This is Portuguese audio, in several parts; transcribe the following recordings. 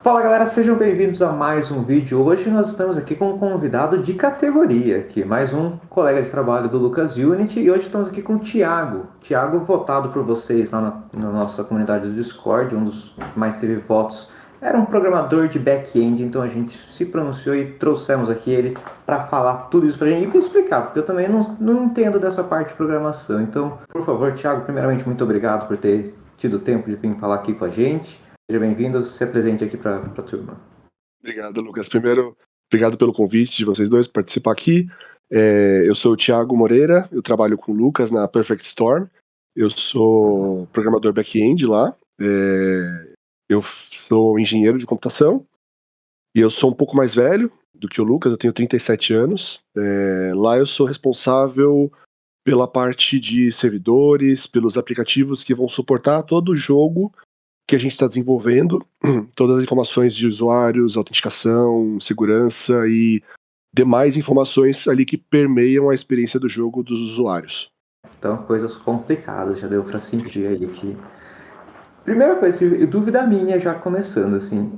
Fala galera, sejam bem-vindos a mais um vídeo. Hoje nós estamos aqui com um convidado de categoria, aqui, mais um colega de trabalho do Lucas Unity, e hoje estamos aqui com o Thiago. Thiago, votado por vocês lá na nossa comunidade do Discord, um dos que mais teve votos. Era um programador de back-end, então a gente se pronunciou e trouxemos aqui ele para falar tudo isso pra gente e para explicar, porque eu também não entendo dessa parte de programação. Então, por favor, Thiago, primeiramente, muito obrigado por ter tido tempo de vir falar aqui com a gente. Seja bem-vindo, se apresente aqui para a turma. Obrigado, Lucas. Primeiro, obrigado pelo convite de vocês dois para participar aqui. Eu sou o Thiago Moreira, eu trabalho com o Lucas na Perfect Storm. Eu sou programador back-end lá. Eu sou engenheiro de computação e eu sou um pouco mais velho do que o Lucas, eu tenho 37 anos. Lá eu sou responsável pela parte de servidores, pelos aplicativos que vão suportar todo o jogo que a gente está desenvolvendo, todas as informações de usuários, autenticação, segurança e demais informações ali que permeiam a experiência do jogo dos usuários. Então, coisas complicadas, já deu para sentir aí que... Primeira coisa, dúvida minha já começando, assim,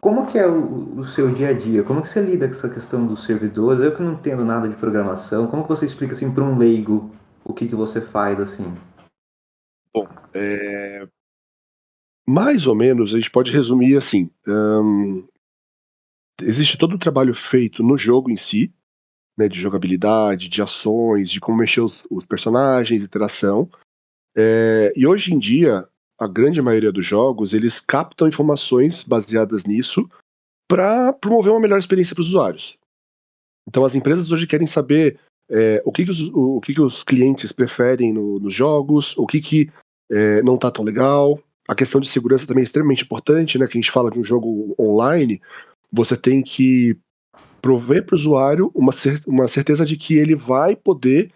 como que é o seu dia a dia? Como que você lida com essa questão dos servidores? Eu que não entendo nada de programação, como que você explica, assim, para um leigo o que você faz, assim? Bom, mais ou menos a gente pode resumir assim: existe todo o trabalho feito no jogo em si, né, de jogabilidade, de ações, de como mexer os personagens, interação. E hoje em dia, a grande maioria dos jogos, eles captam informações baseadas nisso para promover uma melhor experiência para os usuários. Então as empresas hoje querem saber o que que os clientes preferem nos jogos, o que não está tão legal. A questão de segurança também é extremamente importante, né? Que a gente fala de um jogo online, você tem que prover para o usuário uma certeza de que ele vai poder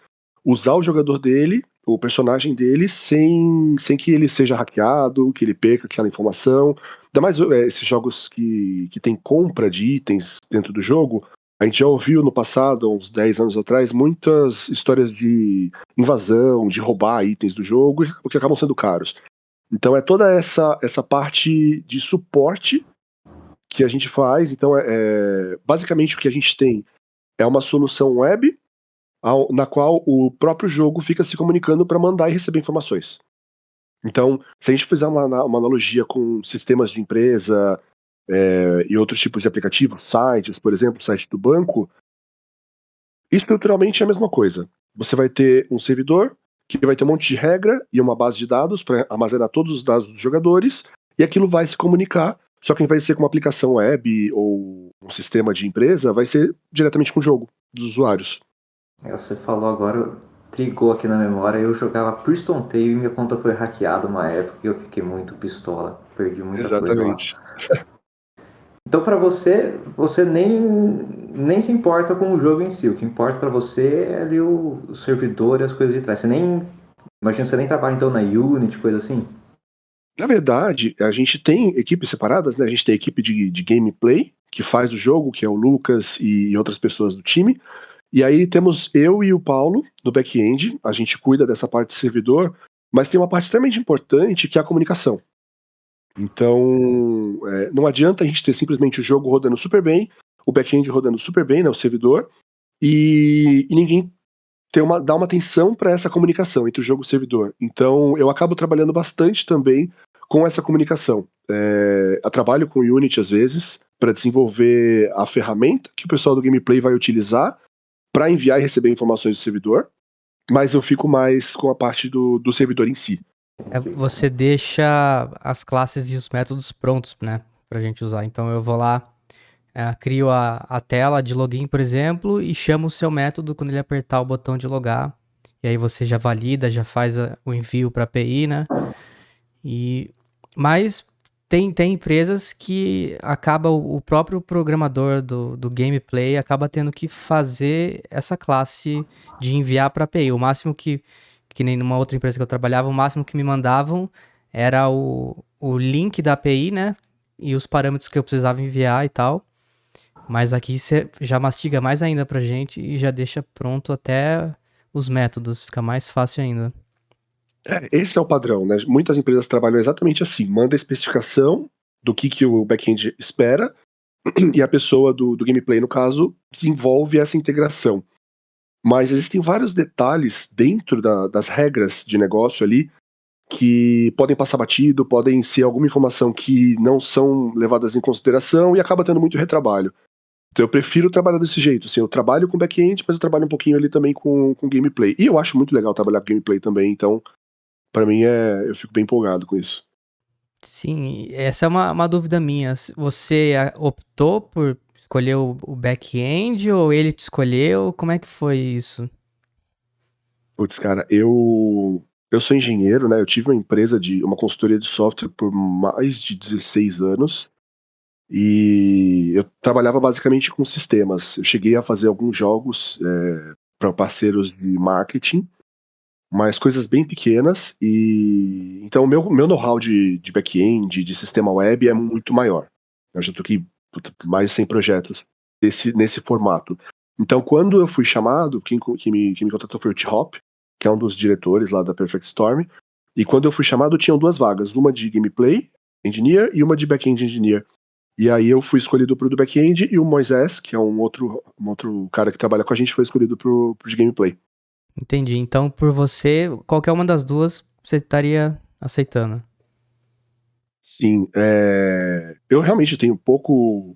usar o jogador dele, o personagem dele, sem que ele seja hackeado, que ele perca aquela informação. Ainda mais esses jogos que tem compra de itens dentro do jogo. A gente já ouviu no passado, uns 10 anos atrás, muitas histórias de invasão, de roubar itens do jogo, que acabam sendo caros. Então é toda essa parte de suporte que a gente faz. Então, basicamente o que a gente tem é uma solução web na qual o próprio jogo fica se comunicando para mandar e receber informações. Então, se a gente fizer uma analogia com sistemas de empresa e outros tipos de aplicativos, sites, por exemplo, o site do banco, estruturalmente é a mesma coisa. Você vai ter um servidor que vai ter um monte de regra e uma base de dados para armazenar todos os dados dos jogadores, e aquilo vai se comunicar. Só que, ao invés de ser com uma aplicação web ou um sistema de empresa, vai ser diretamente com o jogo dos usuários. Você falou agora, trigou aqui na memória, eu jogava Priston Tale e minha conta foi hackeada uma época e eu fiquei muito pistola, perdi muita coisa lá. Exatamente. Então, para você, você nem se importa com o jogo em si. O que importa para você é ali o servidor e as coisas de trás. Você nem, imagina, você nem trabalha então na Unity, coisa assim. Na verdade, a gente tem equipes separadas, né? A gente tem a equipe de gameplay, que faz o jogo, que é o Lucas e outras pessoas do time. E aí temos eu e o Paulo no back-end, a gente cuida dessa parte de servidor, mas tem uma parte extremamente importante que é a comunicação. Então, não adianta a gente ter simplesmente o jogo rodando super bem, o back-end rodando super bem, né, o servidor, e ninguém dar uma atenção para essa comunicação entre o jogo e o servidor. Então, eu acabo trabalhando bastante também com essa comunicação. Eu trabalho com Unity às vezes para desenvolver a ferramenta que o pessoal do gameplay vai utilizar para enviar e receber informações do servidor, mas eu fico mais com a parte do servidor em si. Você deixa as classes e os métodos prontos, né, pra gente usar. Então eu vou lá, crio a tela de login, por exemplo, e chamo o seu método quando ele apertar o botão de logar. E aí você já valida, já faz o envio para API, né? Mas tem empresas que acaba o próprio programador do gameplay acaba tendo que fazer essa classe de enviar para API. O máximo que nem numa outra empresa que eu trabalhava, o máximo que me mandavam era o link da API, né? E os parâmetros que eu precisava enviar e tal. Mas aqui você já mastiga mais ainda pra gente e já deixa pronto até os métodos, fica mais fácil ainda. Esse é o padrão, né? Muitas empresas trabalham exatamente assim, manda a especificação do que o back-end espera, e a pessoa do gameplay, no caso, desenvolve essa integração. Mas existem vários detalhes dentro das regras de negócio ali que podem passar batido, podem ser alguma informação que não são levadas em consideração e acaba tendo muito retrabalho. Então eu prefiro trabalhar desse jeito, assim, eu trabalho com back-end, mas eu trabalho um pouquinho ali também com gameplay. E eu acho muito legal trabalhar com gameplay também, então pra mim eu fico bem empolgado com isso. Sim, essa é uma dúvida minha. Você optou por escolher o back-end ou ele te escolheu? Como é que foi isso? Putz, cara, eu sou engenheiro, né? Eu tive uma consultoria de software por mais de 16 anos e eu trabalhava basicamente com sistemas. Eu cheguei a fazer alguns jogos para parceiros de marketing, mas coisas bem pequenas e então o meu know-how de back-end, de sistema web é muito maior. Eu já tô aqui mais de 100 projetos nesse formato. Então, quando eu fui chamado, quem me contratou foi o T-Hop, que é um dos diretores lá da Perfect Storm. E quando eu fui chamado, tinham duas vagas, uma de gameplay engineer e uma de back-end engineer. E aí eu fui escolhido pro do back-end e o Moisés, que é um outro cara que trabalha com a gente, foi escolhido pro de gameplay. Entendi. Então, por você, qualquer uma das duas você estaria aceitando. Sim, eu realmente tenho pouco.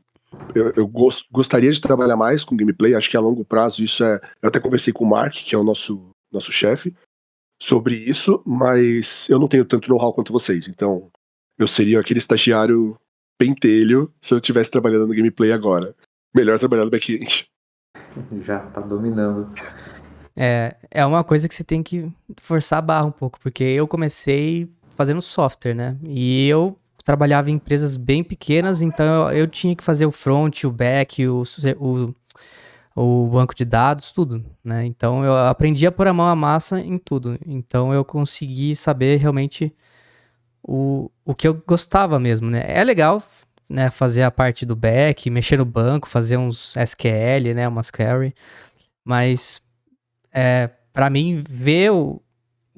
Eu gostaria de trabalhar mais com gameplay, acho que a longo prazo isso é. Eu até conversei com o Mark, que é o nosso chefe, sobre isso, mas eu não tenho tanto know-how quanto vocês, então eu seria aquele estagiário pentelho se eu estivesse trabalhando no gameplay agora. Melhor trabalhar no back-end. Já tá dominando. É uma coisa que você tem que forçar a barra um pouco, porque eu comecei fazendo software, né? E eu trabalhava em empresas bem pequenas, então eu tinha que fazer o front, o back, o banco de dados, tudo, né? Então eu aprendi a pôr a mão à massa em tudo. Então eu consegui saber realmente o que eu gostava mesmo, né? É legal, né, fazer a parte do back, mexer no banco, fazer uns SQL, né, umas query, mas para mim ver o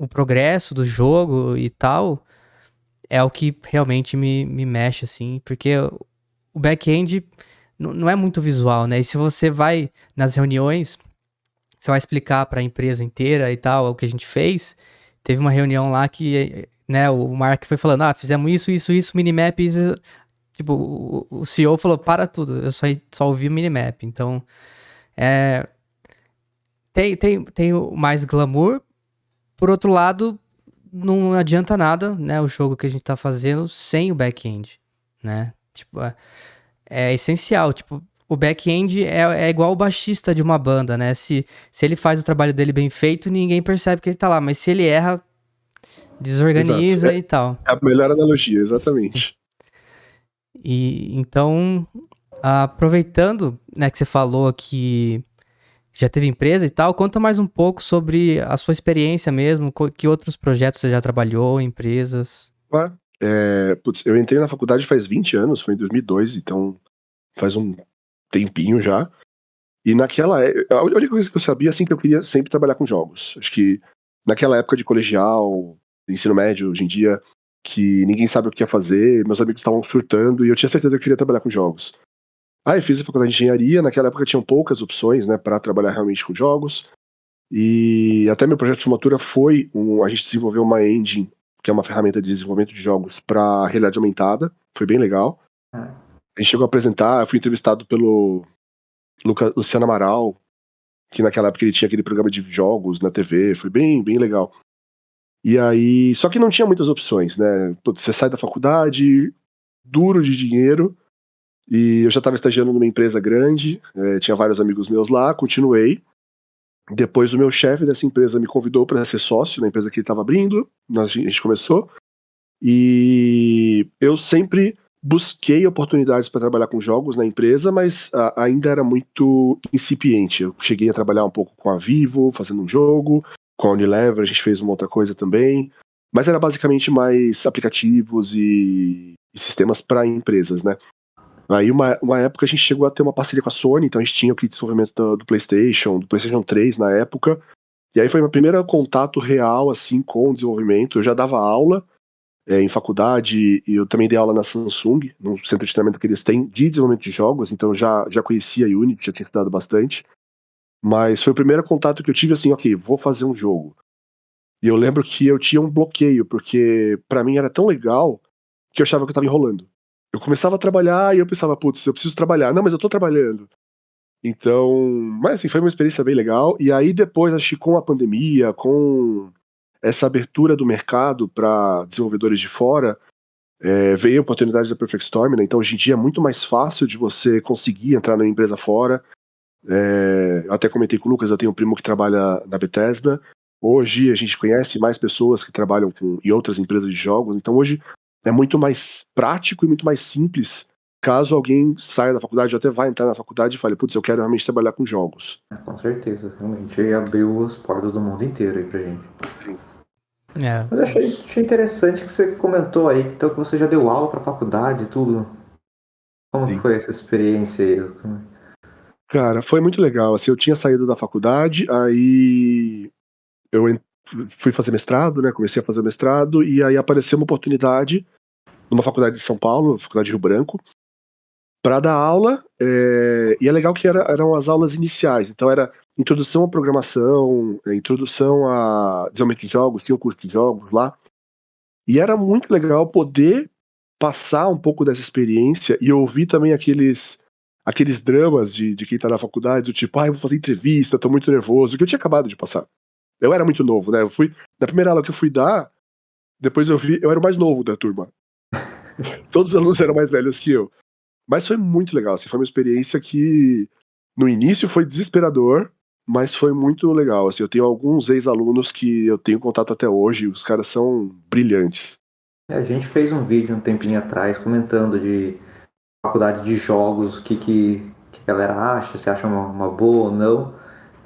progresso do jogo e tal é o que realmente me mexe, assim, porque o back-end não é muito visual, né? E se você vai nas reuniões, você vai explicar para a empresa inteira e tal o que a gente fez. Teve uma reunião lá que, né, o Mark foi falando, fizemos isso, minimap, isso. Tipo, o CEO falou, para tudo, eu só ouvi o minimap. Então, tem o mais glamour. Por outro lado, não adianta nada, né, o jogo que a gente tá fazendo sem o back-end, né? Tipo, é essencial, tipo, o back-end é igual o baixista de uma banda, né? Se ele faz o trabalho dele bem feito, ninguém percebe que ele tá lá, mas se ele erra, Exato. desorganiza e tal. É a melhor analogia, exatamente. E então, aproveitando, né, que você falou que já teve empresa e tal, conta mais um pouco sobre a sua experiência mesmo, que outros projetos você já trabalhou, empresas. Putz, eu entrei na faculdade faz 20 anos, foi em 2002, então faz um tempinho já. E a única coisa que eu sabia, assim, que eu queria sempre trabalhar com jogos. Acho que naquela época de colegial, ensino médio, hoje em dia, que ninguém sabe o que ia fazer, meus amigos estavam surtando e eu tinha certeza que eu queria trabalhar com jogos. Aí eu fiz a faculdade de engenharia, naquela época tinham poucas opções, né, para trabalhar realmente com jogos. E até meu projeto de formatura a gente desenvolveu uma engine, que é uma ferramenta de desenvolvimento de jogos para realidade aumentada. Foi bem legal. Ah, A gente chegou a apresentar, eu fui entrevistado pelo Luciano Amaral, que naquela época ele tinha aquele programa de jogos na TV, foi bem, bem legal. E aí, só que não tinha muitas opções, né? Putz, você sai da faculdade, duro de dinheiro, e eu já estava estagiando numa empresa grande, tinha vários amigos meus lá, continuei. Depois o meu chefe dessa empresa me convidou para ser sócio na empresa que ele estava abrindo, a gente começou, e eu sempre busquei oportunidades para trabalhar com jogos na empresa, mas ainda era muito incipiente. Eu cheguei a trabalhar um pouco com a Vivo, fazendo um jogo, com a Unilever a gente fez uma outra coisa também, mas era basicamente mais aplicativos e sistemas para empresas, né? Aí uma época a gente chegou a ter uma parceria com a Sony, então a gente tinha o kit de desenvolvimento do PlayStation 3 na época, e aí foi meu primeiro contato real, assim, com o desenvolvimento. Eu já dava aula, em faculdade, e eu também dei aula na Samsung, no centro de treinamento que eles têm de desenvolvimento de jogos, então já conhecia a Unity, já tinha estudado bastante, mas foi o primeiro contato que eu tive assim, ok, vou fazer um jogo. E eu lembro que eu tinha um bloqueio, porque pra mim era tão legal que eu achava que eu tava enrolando. Eu começava a trabalhar e eu pensava, putz, eu preciso trabalhar. Não, mas eu tô trabalhando. Então, mas assim, foi uma experiência bem legal. E aí depois, acho que com a pandemia, com essa abertura do mercado para desenvolvedores de fora, veio a oportunidade da Perfect Storm, né? Então hoje em dia é muito mais fácil de você conseguir entrar numa empresa fora. Eu até comentei com o Lucas, eu tenho um primo que trabalha na Bethesda. Hoje a gente conhece mais pessoas que trabalham em outras empresas de jogos, então hoje é muito mais prático e muito mais simples caso alguém saia da faculdade ou até vá entrar na faculdade e fale, putz, eu quero realmente trabalhar com jogos. Com certeza, realmente abriu as portas do mundo inteiro aí pra gente. É, Mas eu achei interessante que você comentou aí então, que você já deu aula pra faculdade e tudo. Como que Sim. foi essa experiência aí? Cara, foi muito legal. Assim, eu tinha saído da faculdade, aí eu fui fazer mestrado, né? Comecei a fazer mestrado, e aí apareceu uma oportunidade numa faculdade de São Paulo, faculdade de Rio Branco, para dar aula, e é legal que eram as aulas iniciais, então era introdução à programação, introdução a desenvolvimento de jogos, tinha um curso de jogos lá, e era muito legal poder passar um pouco dessa experiência e ouvir também aqueles dramas de quem tá na faculdade, do tipo, eu vou fazer entrevista, tô muito nervoso, que eu tinha acabado de passar. Eu era muito novo, né? Na primeira aula que eu fui dar, depois eu era o mais novo da turma. Todos os alunos eram mais velhos que eu. Mas foi muito legal, assim, foi uma experiência que no início foi desesperador, mas foi muito legal, assim, eu tenho alguns ex-alunos que eu tenho contato até hoje, os caras são brilhantes. A gente fez um vídeo um tempinho atrás comentando de faculdade de jogos, que a galera acha, se acha uma boa ou não.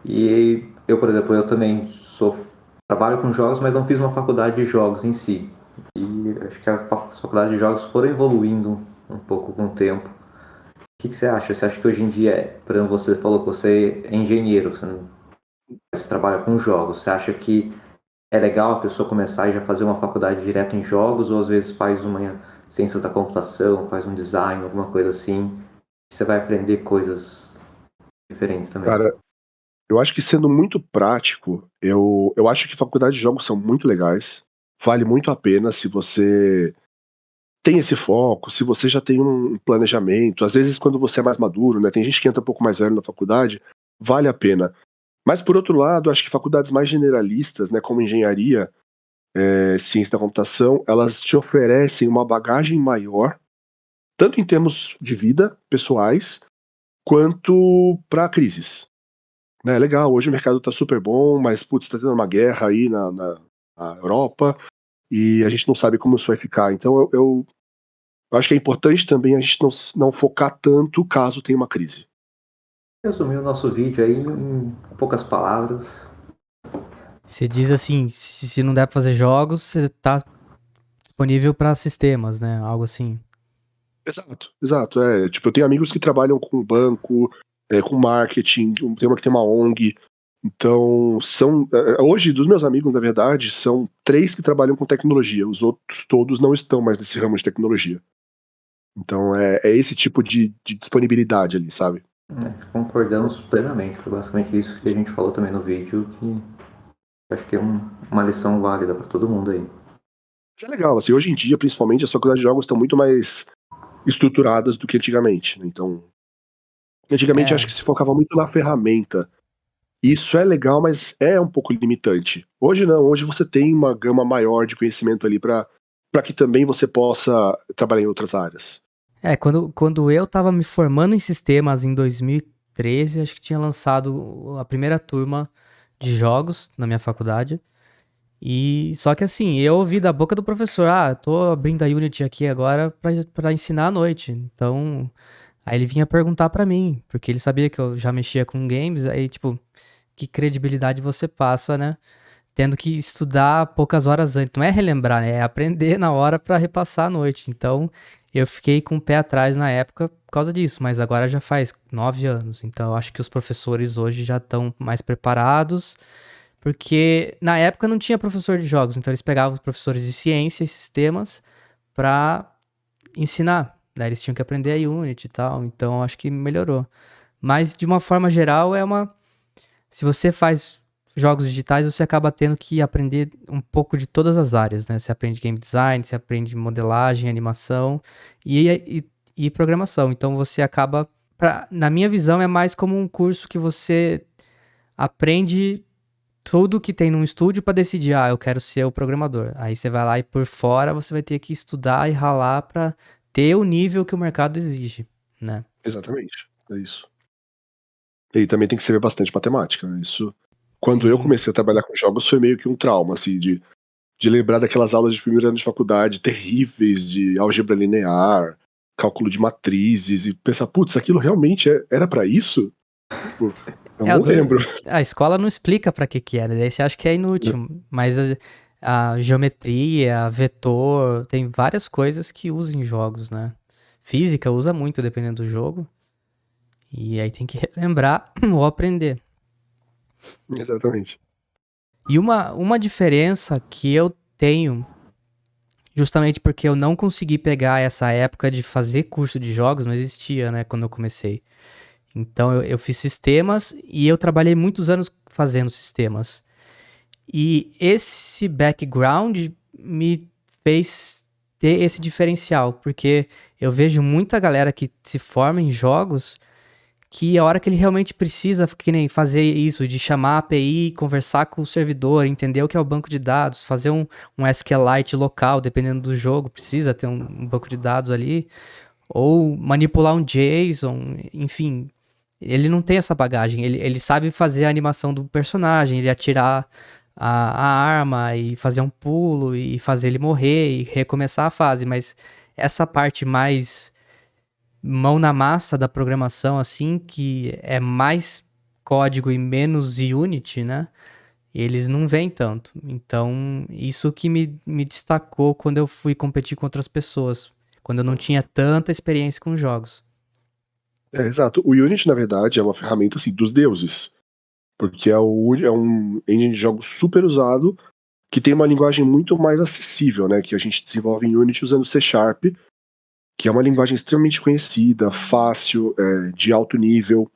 E eu, por exemplo, eu também trabalho com jogos, mas não fiz uma faculdade de jogos em si. E acho que as faculdades de jogos foram evoluindo um pouco com o tempo. O que você acha? Você acha que hoje em dia, por exemplo, você falou que você é engenheiro, você trabalha com jogos. Você acha que é legal a pessoa começar e já fazer uma faculdade direto em jogos, ou às vezes faz uma ciências da computação, faz um design, alguma coisa assim, e você vai aprender coisas diferentes também? Cara, eu acho que sendo muito prático, eu acho que faculdade de jogos são muito legais, vale muito a pena se você tem esse foco, se você já tem um planejamento, às vezes quando você é mais maduro, né, tem gente que entra um pouco mais velho na faculdade, vale a pena. Mas por outro lado, acho que faculdades mais generalistas, né, como engenharia, ciência da computação, elas te oferecem uma bagagem maior, tanto em termos de vida pessoais, quanto para crises. Né, é legal, hoje o mercado tá super bom, mas putz, tá tendo uma guerra aí na Europa e a gente não sabe como isso vai ficar. Então eu acho que é importante também a gente não focar tanto caso tenha uma crise. Resumir o nosso vídeo aí em poucas palavras. você diz assim, se não der pra fazer jogos, você tá disponível pra sistemas, né? Algo assim. Exato, exato. Tipo, eu tenho amigos que trabalham com banco, com marketing, tem uma que tem uma ONG. Então, hoje, dos meus amigos, na verdade, são 3 que trabalham com tecnologia. Os outros todos não estão mais nesse ramo de tecnologia. Então, é esse tipo de disponibilidade ali, sabe? Concordamos plenamente, foi basicamente isso que a gente falou também no vídeo, que acho que é uma lição válida para todo mundo aí. Isso é legal, assim, hoje em dia, principalmente, as faculdades de jogos estão muito mais estruturadas do que antigamente, né? Então, antigamente acho É, que se focava muito na ferramenta. Isso é legal, mas é um pouco limitante. Hoje não, hoje você tem uma gama maior de conhecimento ali para que também você possa trabalhar em outras áreas. quando eu tava me formando em sistemas em 2013, acho que tinha lançado a primeira turma de jogos na minha faculdade. E só que assim, eu ouvi da boca do professor, eu tô abrindo a Unity aqui agora pra ensinar à noite. Então, aí ele vinha perguntar pra mim, porque ele sabia que eu já mexia com games, aí tipo, que credibilidade você passa, né? Tendo que estudar poucas horas antes. Não é relembrar, né? É aprender na hora pra repassar à noite. Então, eu fiquei com o pé atrás na época por causa disso, mas agora já faz 9 anos. Então, eu acho que os professores hoje já estão mais preparados Porque na época não tinha professor de jogos, então eles pegavam os professores de ciência e sistemas pra ensinar. Daí eles tinham que aprender a Unity e tal, então acho que melhorou. Mas de uma forma geral se você faz jogos digitais, você acaba tendo que aprender um pouco de todas as áreas, né? Você aprende game design, você aprende modelagem, animação e programação. Então você acaba, na minha visão, é mais como um curso que você aprende tudo que tem num estúdio para decidir, eu quero ser o programador. Aí você vai lá e por fora você vai ter que estudar e ralar para ter o nível que o mercado exige, né? Exatamente, é isso. E também tem que saber bastante matemática, né? Isso, quando eu Sim. comecei a trabalhar com jogos, foi meio que um trauma, assim, de lembrar daquelas aulas de primeiro ano de faculdade terríveis de álgebra linear, cálculo de matrizes, e pensar, putz, aquilo realmente era pra isso? Tipo, eu não lembro. A escola não explica pra que é, né? Daí você acha que é inútil, mas a geometria, a vetor, tem várias coisas que usam em jogos, né? Física usa muito, dependendo do jogo. E aí tem que relembrar ou aprender. Exatamente. E uma diferença que eu tenho, justamente porque eu não consegui pegar essa época de fazer curso de jogos, não existia, né, quando eu comecei. Então eu fiz sistemas e eu trabalhei muitos anos fazendo sistemas. E esse background me fez ter esse diferencial, porque eu vejo muita galera que se forma em jogos que a hora que ele realmente precisa, que nem fazer isso, de chamar a API, conversar com o servidor, entender o que é o banco de dados, fazer um SQLite local, dependendo do jogo, precisa ter um banco de dados ali, ou manipular um JSON, enfim, ele não tem essa bagagem, ele sabe fazer a animação do personagem, ele atirar a arma e fazer um pulo e fazer ele morrer e recomeçar a fase, mas essa parte mais mão na massa da programação, assim, que é mais código e menos Unity, né? Eles não veem tanto. Então, isso que me destacou quando eu fui competir com outras pessoas, quando eu não tinha tanta experiência com jogos. Exato. O Unity, na verdade, é uma ferramenta assim, dos deuses. Porque é um engine de jogos super usado, que tem uma linguagem muito mais acessível, né? Que a gente desenvolve em Unity usando C Sharp, que é uma linguagem extremamente conhecida, fácil, de alto nível.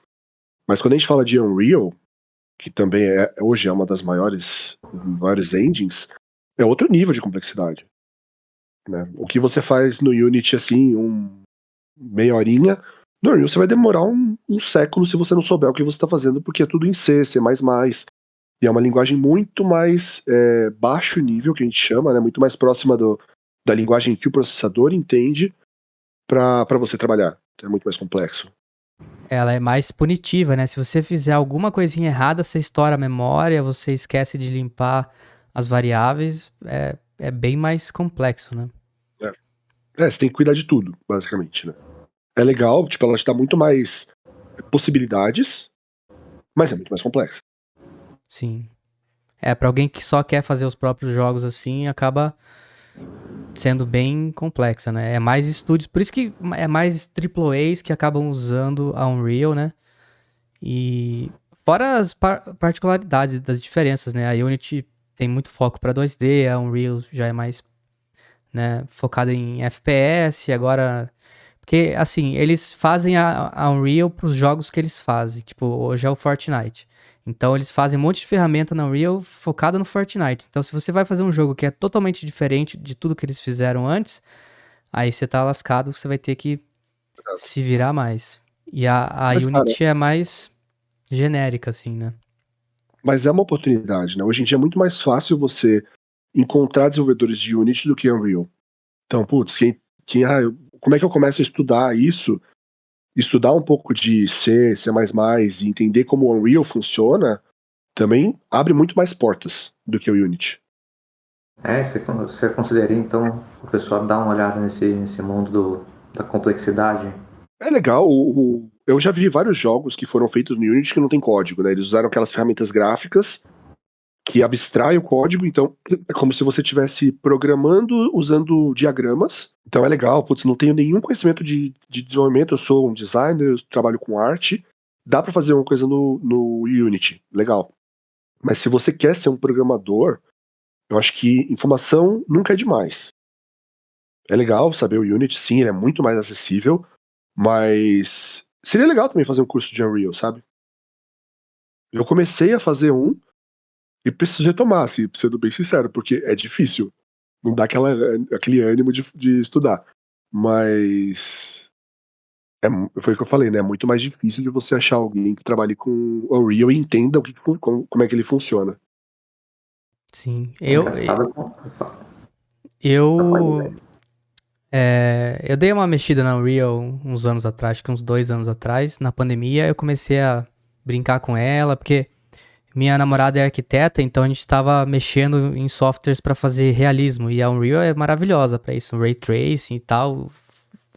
Mas quando a gente fala de Unreal, que também hoje é uma das maiores engines, é outro nível de complexidade. Né? O que você faz no Unity, assim, meia horinha, no Unreal você vai demorar um século se você não souber o que você está fazendo, porque é tudo em C, C++, e é uma linguagem muito mais baixo nível, que a gente chama, né? Muito mais próxima da linguagem que o processador entende para você trabalhar. É muito mais complexo. Ela é mais punitiva, né? Se você fizer alguma coisinha errada, você estoura a memória, você esquece de limpar as variáveis, é bem mais complexo, né? Você tem que cuidar de tudo, basicamente, né? É legal, tipo, ela te dá muito mais possibilidades, mas é muito mais complexa. Sim. Pra alguém que só quer fazer os próprios jogos assim, acaba sendo bem complexa, né? É mais estúdios, por isso que é mais AAAs que acabam usando a Unreal, né? E fora as particularidades das diferenças, né? A Unity tem muito foco para 2D, a Unreal já é mais, né, focada em FPS, agora porque assim, eles fazem a Unreal para os jogos que eles fazem, tipo, hoje é o Fortnite. Então eles fazem um monte de ferramenta na Unreal focada no Fortnite. Então se você vai fazer um jogo que é totalmente diferente de tudo que eles fizeram antes, aí você tá lascado, você vai ter que se virar mais. E a Mas, cara, Unity é mais genérica, assim, né? mas é uma oportunidade, né? Hoje em dia é muito mais fácil você encontrar desenvolvedores de Unity do que Unreal. Então, putz, como é que eu começo a estudar isso? Estudar um pouco de C, C++ e entender como o Unreal funciona, também abre muito mais portas do que o Unity. Você consideraria, então, o pessoal dar uma olhada nesse mundo da complexidade? É legal, eu já vi vários jogos que foram feitos no Unity que não tem código, né? Eles usaram aquelas ferramentas gráficas que abstraem o código, então é como se você estivesse programando usando diagramas. Então é legal, putz, não tenho nenhum conhecimento de desenvolvimento, eu sou um designer, eu trabalho com arte, dá pra fazer uma coisa no Unity, legal. Mas se você quer ser um programador, eu acho que informação nunca é demais. É legal saber o Unity, sim, ele é muito mais acessível, mas seria legal também fazer um curso de Unreal, sabe? Eu comecei a fazer um e preciso retomar, assim, sendo bem sincero, porque é difícil. Não dá aquele ânimo de estudar. Mas foi o que eu falei, né? É muito mais difícil de você achar alguém que trabalhe com Unreal e entenda como é que ele funciona. Sim. É engraçado. Pode Eu, ver. eu dei uma mexida na Unreal uns anos atrás, acho que uns 2 anos atrás. Na pandemia, eu comecei a brincar com ela, porque minha namorada é arquiteta, então a gente estava mexendo em softwares para fazer realismo. E a Unreal é maravilhosa para isso, Ray Tracing e tal.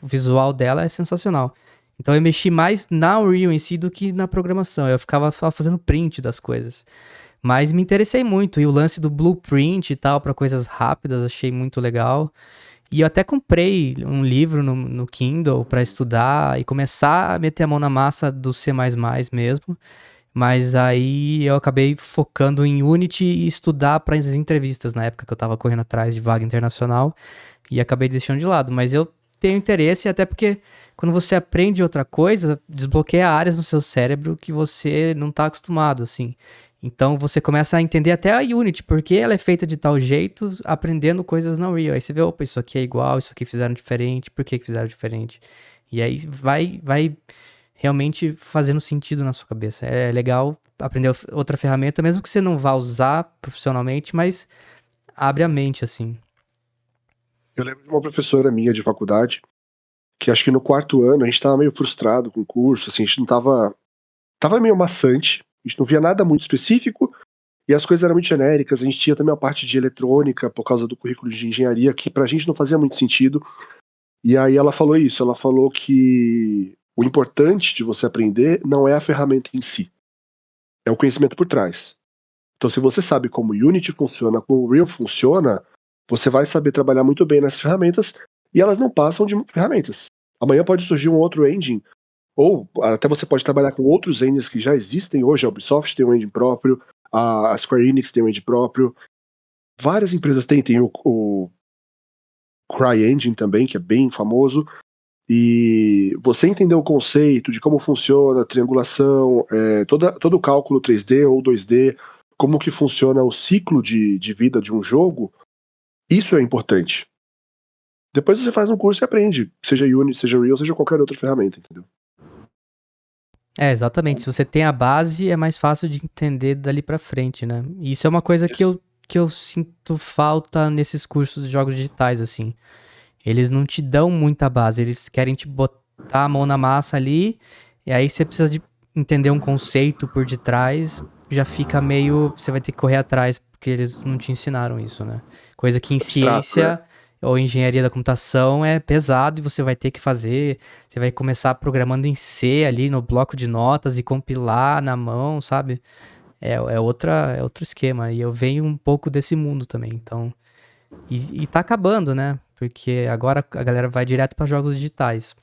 O visual dela é sensacional. Então eu mexi mais na Unreal em si do que na programação. Eu ficava só fazendo print das coisas. Mas me interessei muito. E o lance do blueprint e tal, para coisas rápidas, achei muito legal. E eu até comprei um livro no Kindle para estudar e começar a meter a mão na massa do C++ mesmo. Mas aí eu acabei focando em Unity e estudar para as entrevistas na época que eu tava correndo atrás de vaga internacional e acabei deixando de lado. Mas eu tenho interesse, até porque quando você aprende outra coisa, desbloqueia áreas no seu cérebro que você não tá acostumado, assim. Então você começa a entender até a Unity, porque ela é feita de tal jeito, aprendendo coisas na Unreal. Aí você vê, opa, isso aqui é igual, isso aqui fizeram diferente, por que fizeram diferente? E aí vai realmente fazendo sentido na sua cabeça. É legal aprender outra ferramenta, mesmo que você não vá usar profissionalmente, mas abre a mente, assim. Eu lembro de uma professora minha de faculdade, que acho que no quarto ano a gente tava meio frustrado com o curso, assim, a gente não tava meio maçante, a gente não via nada muito específico, e as coisas eram muito genéricas, a gente tinha também a parte de eletrônica, por causa do currículo de engenharia, que pra gente não fazia muito sentido, e aí ela falou isso, ela falou que o importante de você aprender não é a ferramenta em si, é o conhecimento por trás. Então se você sabe como o Unity funciona, como o Unreal funciona, você vai saber trabalhar muito bem nessas ferramentas, e elas não passam de ferramentas. Amanhã pode surgir um outro engine, ou até você pode trabalhar com outros engines que já existem hoje. A Ubisoft tem um engine próprio, a Square Enix tem um engine próprio. Várias empresas tem o CryEngine também, que é bem famoso. E você entender o conceito de como funciona a triangulação, todo o cálculo 3D ou 2D, como que funciona o ciclo de vida de um jogo, isso é importante. Depois você faz um curso e aprende, seja Unity, seja Unreal, seja qualquer outra ferramenta, entendeu? É, exatamente. Se você tem a base, é mais fácil de entender dali pra frente, né? E isso é uma coisa que eu sinto falta nesses cursos de jogos digitais, assim. Eles não te dão muita base, eles querem te botar a mão na massa ali, e aí você precisa de entender um conceito por detrás, já fica meio. Você vai ter que correr atrás, porque eles não te ensinaram isso, né? Coisa que em Abstrato, né? ciência ou engenharia da computação é pesado e você vai ter que fazer. Você vai começar programando em C ali no bloco de notas e compilar na mão, sabe? É outro esquema. E eu venho um pouco desse mundo também, então. E tá acabando, né? Porque agora a galera vai direto pra jogos digitais.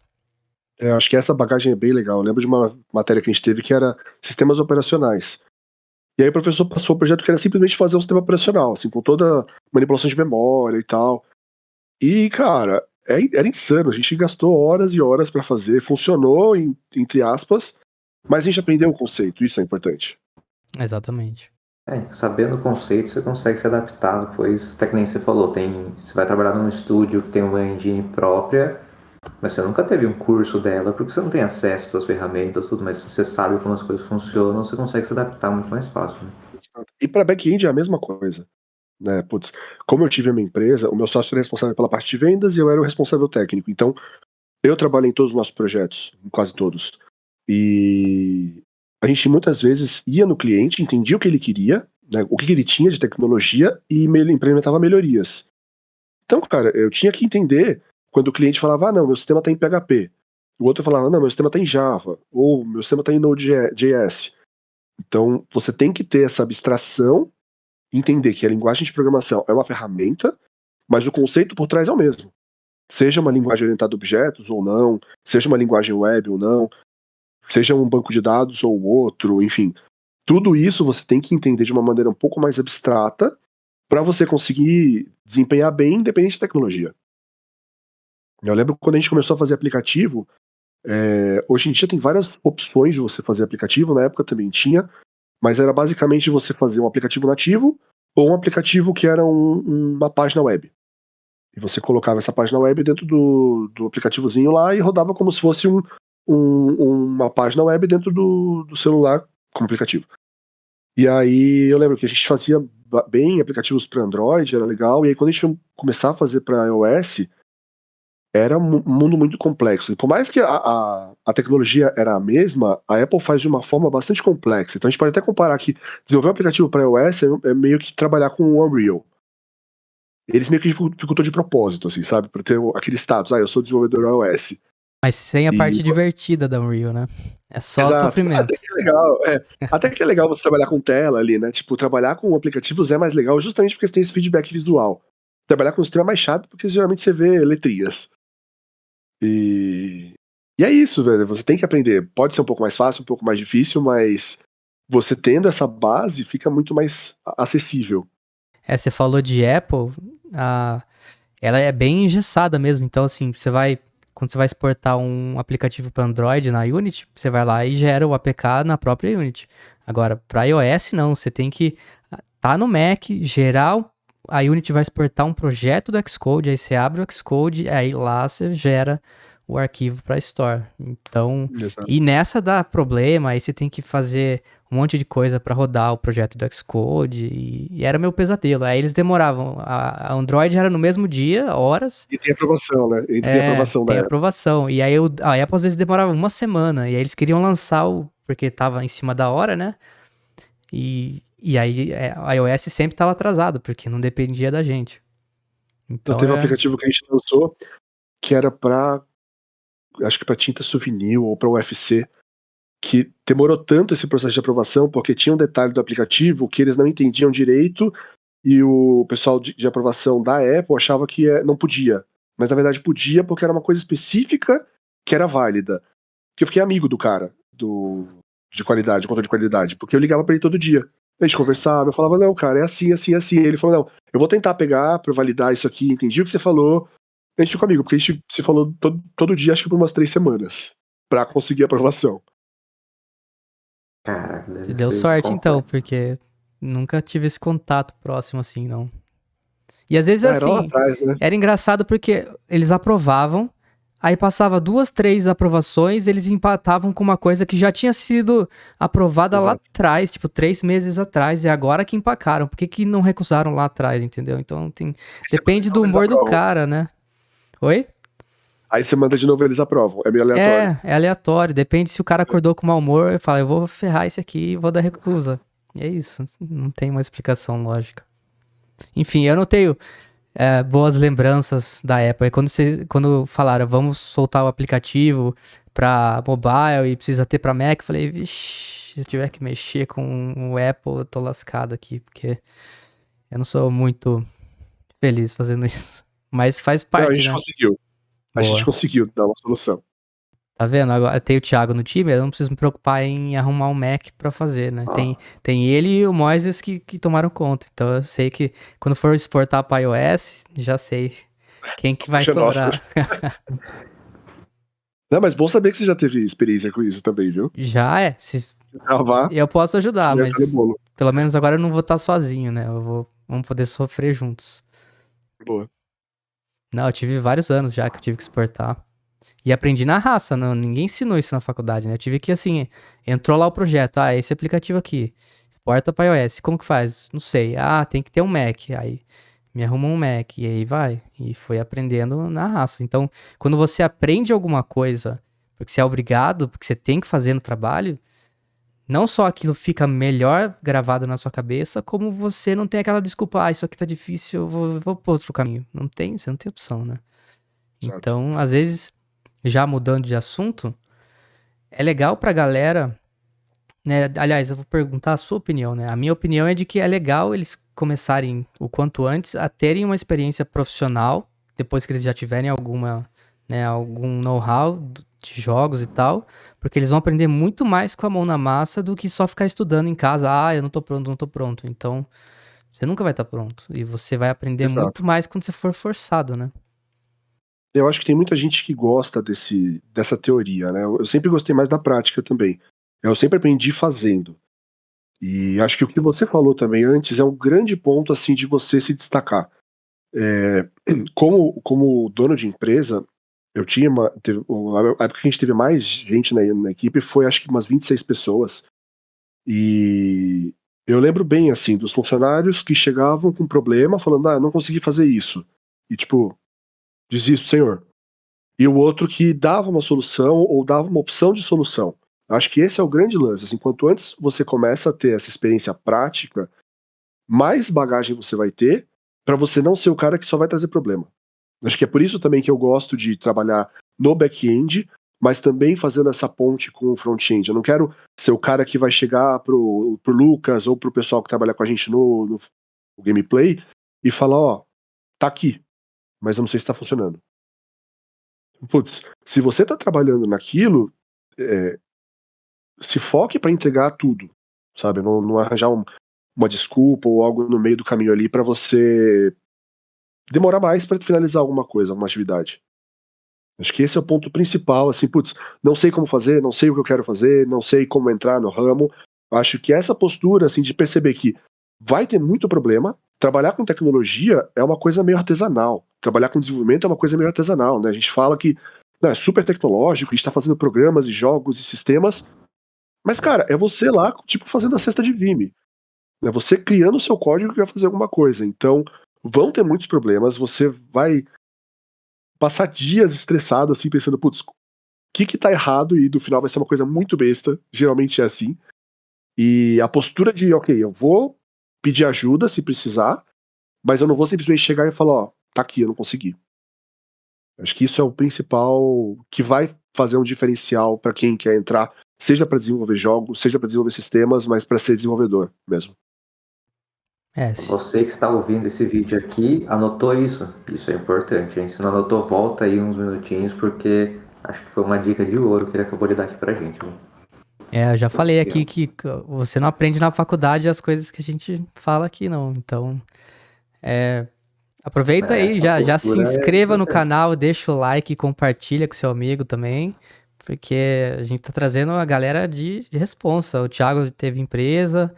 Acho que essa bagagem é bem legal. Eu lembro de uma matéria que a gente teve que era sistemas operacionais. E aí o professor passou o projeto que era simplesmente fazer um sistema operacional, assim, com toda a manipulação de memória e tal. E, cara, era insano. A gente gastou horas e horas pra fazer. Funcionou, entre aspas, mas a gente aprendeu o conceito. Isso é importante. Exatamente. Sabendo o conceito, você consegue se adaptar depois. Até que nem você falou, você vai trabalhar num estúdio que tem uma engine própria, mas você nunca teve um curso dela, porque você não tem acesso às ferramentas, tudo, mas se você sabe como as coisas funcionam, você consegue se adaptar muito mais fácil, né? E pra back-end é a mesma coisa, né? Putz, como eu tive a minha empresa, o meu sócio era responsável pela parte de vendas e eu era o responsável técnico. Então, eu trabalhei em todos os nossos projetos, em quase todos. E a gente muitas vezes ia no cliente, entendia o que ele queria, né, o que ele tinha de tecnologia e implementava melhorias. Então, cara, eu tinha que entender quando o cliente falava, não, meu sistema está em PHP. O outro falava, não, meu sistema está em Java. Ou meu sistema está em Node.js. Então, você tem que ter essa abstração, entender que a linguagem de programação é uma ferramenta, mas o conceito por trás é o mesmo. Seja uma linguagem orientada a objetos ou não, seja uma linguagem web ou não, seja um banco de dados ou outro, enfim. tudo isso você tem que entender de uma maneira um pouco mais abstrata para você conseguir desempenhar bem, independente da tecnologia. Eu lembro quando a gente começou a fazer aplicativo, hoje em dia tem várias opções de você fazer aplicativo, na época também tinha, mas era basicamente você fazer um aplicativo nativo ou um aplicativo que era uma página web. E você colocava essa página web dentro do aplicativozinho lá e rodava como se fosse uma página web dentro do celular como aplicativo. E aí eu lembro que a gente fazia bem aplicativos para Android, era legal, e aí quando a gente foi começar a fazer para iOS, era um mundo muito complexo. E por mais que a tecnologia era a mesma, a Apple faz de uma forma bastante complexa. Então a gente pode até comparar que desenvolver um aplicativo para iOS é meio que trabalhar com o Unreal. Eles meio que dificultou de propósito, assim, sabe? Pra ter aquele status, eu sou desenvolvedor iOS. Mas sem a E- parte divertida da Unreal, né? É só Exato. sofrimento. Até que é legal, até que é legal você trabalhar com tela ali, né? Tipo, trabalhar com aplicativos é mais legal justamente porque você tem esse feedback visual. Trabalhar com sistema é mais chato porque geralmente você vê letrinhas. E é isso, velho. Você tem que aprender. Pode ser um pouco mais fácil, um pouco mais difícil, mas você tendo essa base fica muito mais acessível. Você falou de Apple, ela é bem engessada mesmo. Então, assim, quando você vai exportar um aplicativo para Android na Unity, você vai lá e gera o APK na própria Unity. Agora, para iOS, não. Você tem que tá no Mac, gerar a Unity vai exportar um projeto do Xcode, aí você abre o Xcode, aí lá você gera o arquivo para Store. Então, Exato. e nessa dá problema, aí você tem que fazer um monte de coisa para rodar o projeto do Xcode, e era meu pesadelo. Aí eles demoravam, a Android era no mesmo dia, horas. E tem aprovação, né? E tem aprovação Tem da Apple. aprovação. E aí a Apple às vezes demorava uma semana, e aí eles queriam lançar porque tava em cima da hora, né? E aí a iOS sempre estava atrasado, porque não dependia da gente. Então Teve um aplicativo que a gente lançou que era acho que pra tinta souvenir ou pra UFC, que demorou tanto esse processo de aprovação porque tinha um detalhe do aplicativo que eles não entendiam direito e o pessoal de aprovação da Apple achava que não podia. Mas na verdade podia porque era uma coisa específica que era válida. Que eu fiquei amigo do cara, de qualidade, controle de qualidade, porque eu ligava pra ele todo dia. A gente conversava, eu falava, não, cara, é assim, assim, assim. Ele falou, não, eu vou tentar pegar pra validar isso aqui, entendi o que você falou. A gente ficou amigo, porque a gente se falou todo dia, acho que por umas 3 semanas, pra conseguir a aprovação. Caraca, deve você deu ser sorte então, complexo. porque nunca tive esse contato próximo assim, não. E às vezes Era lá assim, atrás, né? era engraçado porque eles aprovavam, aí passava 2, 3 aprovações, eles empatavam com uma coisa que já tinha sido aprovada lá Exato. atrás, tipo 3 meses atrás, e agora que empacaram. Por que não recusaram lá atrás, entendeu? Então depende do Eles humor do aprovam. cara, né? Oi? Aí você manda de novo, eles aprovam. É meio aleatório. É aleatório. Depende se o cara acordou com mau humor e fala, eu vou ferrar esse aqui e vou dar recusa. E é isso. Não tem uma explicação lógica. Enfim, eu não tenho boas lembranças da Apple. Quando falaram, vamos soltar o aplicativo pra mobile e precisa ter pra Mac, eu falei, vixi, se eu tiver que mexer com o Apple, eu tô lascado aqui, porque eu não sou muito feliz fazendo isso. Mas faz Não, a parte, gente né? conseguiu. A gente Boa. conseguiu dar uma solução. Tá vendo? Agora tem o Thiago no time, eu não preciso me preocupar em arrumar um Mac pra fazer, né? Tem ele e o Moises que tomaram conta. Então eu sei que quando for exportar pra iOS, já sei quem que vai Poxa, nossa. sobrar. Não, mas bom saber que você já teve experiência com isso também, viu? Já é. Gravar, Eu posso ajudar, você já tá no mas bolo. pelo menos agora eu não vou estar sozinho, né? Vamos poder sofrer juntos. Boa. Não, eu tive vários anos já que eu tive que exportar. E aprendi na raça, não, ninguém ensinou isso na faculdade, né? Eu tive que, assim, entrou lá o projeto, esse aplicativo aqui, exporta para iOS, como que faz? Não sei, tem que ter um Mac, aí me arruma um Mac, e aí vai, e foi aprendendo na raça. Então, quando você aprende alguma coisa, porque você é obrigado, porque você tem que fazer no trabalho, não só aquilo fica melhor gravado na sua cabeça, como você não tem aquela desculpa, isso aqui tá difícil, eu vou por outro caminho. Você não tem opção, né? Exato. Então, às vezes, já mudando de assunto, é legal pra galera, né? Aliás, eu vou perguntar a sua opinião, né? A minha opinião é de que é legal eles começarem o quanto antes a terem uma experiência profissional, depois que eles já tiverem algum know-how de jogos e tal, porque eles vão aprender muito mais com a mão na massa do que só ficar estudando em casa. Ah, eu não tô pronto, não tô pronto. Então, você nunca vai estar pronto. E você vai aprender muito Exato. mais quando você for forçado, né? Eu acho que tem muita gente que gosta dessa teoria, né? Eu sempre gostei mais da prática também. Eu sempre aprendi fazendo. E acho que o que você falou também antes é um grande ponto, assim, de você se destacar. É, como dono de empresa, eu tinha a época que a gente teve mais gente na equipe foi acho que umas 26 pessoas. E eu lembro bem, assim, dos funcionários que chegavam com problema, falando, não consegui fazer isso. E tipo, desisto, senhor. E o outro que dava uma solução ou dava uma opção de solução. Acho que esse é o grande lance, assim, quanto antes você começa a ter essa experiência prática, mais bagagem você vai ter para você não ser o cara que só vai trazer problema. Acho que é por isso também que eu gosto de trabalhar no back-end, mas também fazendo essa ponte com o front-end. Eu não quero ser o cara que vai chegar pro Lucas ou pro pessoal que trabalha com a gente no gameplay e falar, ó, tá aqui, mas eu não sei se tá funcionando. Putz, se você tá trabalhando naquilo, é, se foque para entregar tudo, sabe? Não arranjar uma desculpa ou algo no meio do caminho ali para você demorar mais para finalizar alguma coisa, alguma atividade. Acho que esse é o ponto principal, assim, putz, não sei como fazer, não sei o que eu quero fazer, não sei como entrar no ramo. Acho que essa postura, assim, de perceber que vai ter muito problema, trabalhar com tecnologia é uma coisa meio artesanal. Trabalhar com desenvolvimento é uma coisa meio artesanal, né? A gente fala que não, é super tecnológico, a gente tá fazendo programas e jogos e sistemas, mas, cara, é você lá, tipo, fazendo a cesta de Vime. É você criando o seu código que vai fazer alguma coisa. Então, vão ter muitos problemas, você vai passar dias estressado, assim, pensando, putz, o que tá errado? E no final vai ser uma coisa muito besta, geralmente é assim. E a postura de, ok, eu vou pedir ajuda se precisar, mas eu não vou simplesmente chegar e falar, ó, tá aqui, eu não consegui. Acho que isso é o principal que vai fazer um diferencial para quem quer entrar, seja para desenvolver jogos, seja para desenvolver sistemas, mas para ser desenvolvedor mesmo. É, Você que está ouvindo esse vídeo aqui, anotou isso? Isso é importante, hein? Se não anotou, volta aí uns minutinhos, porque acho que foi uma dica de ouro que ele acabou de dar aqui pra gente, hein? eu já falei aqui que você não aprende na faculdade as coisas que a gente fala aqui, não. Então, aproveita aí, Essa já se postura é inscreva no importante. canal, deixa o like, compartilha com seu amigo também, porque a gente tá trazendo a galera de responsa. O Thiago teve empresa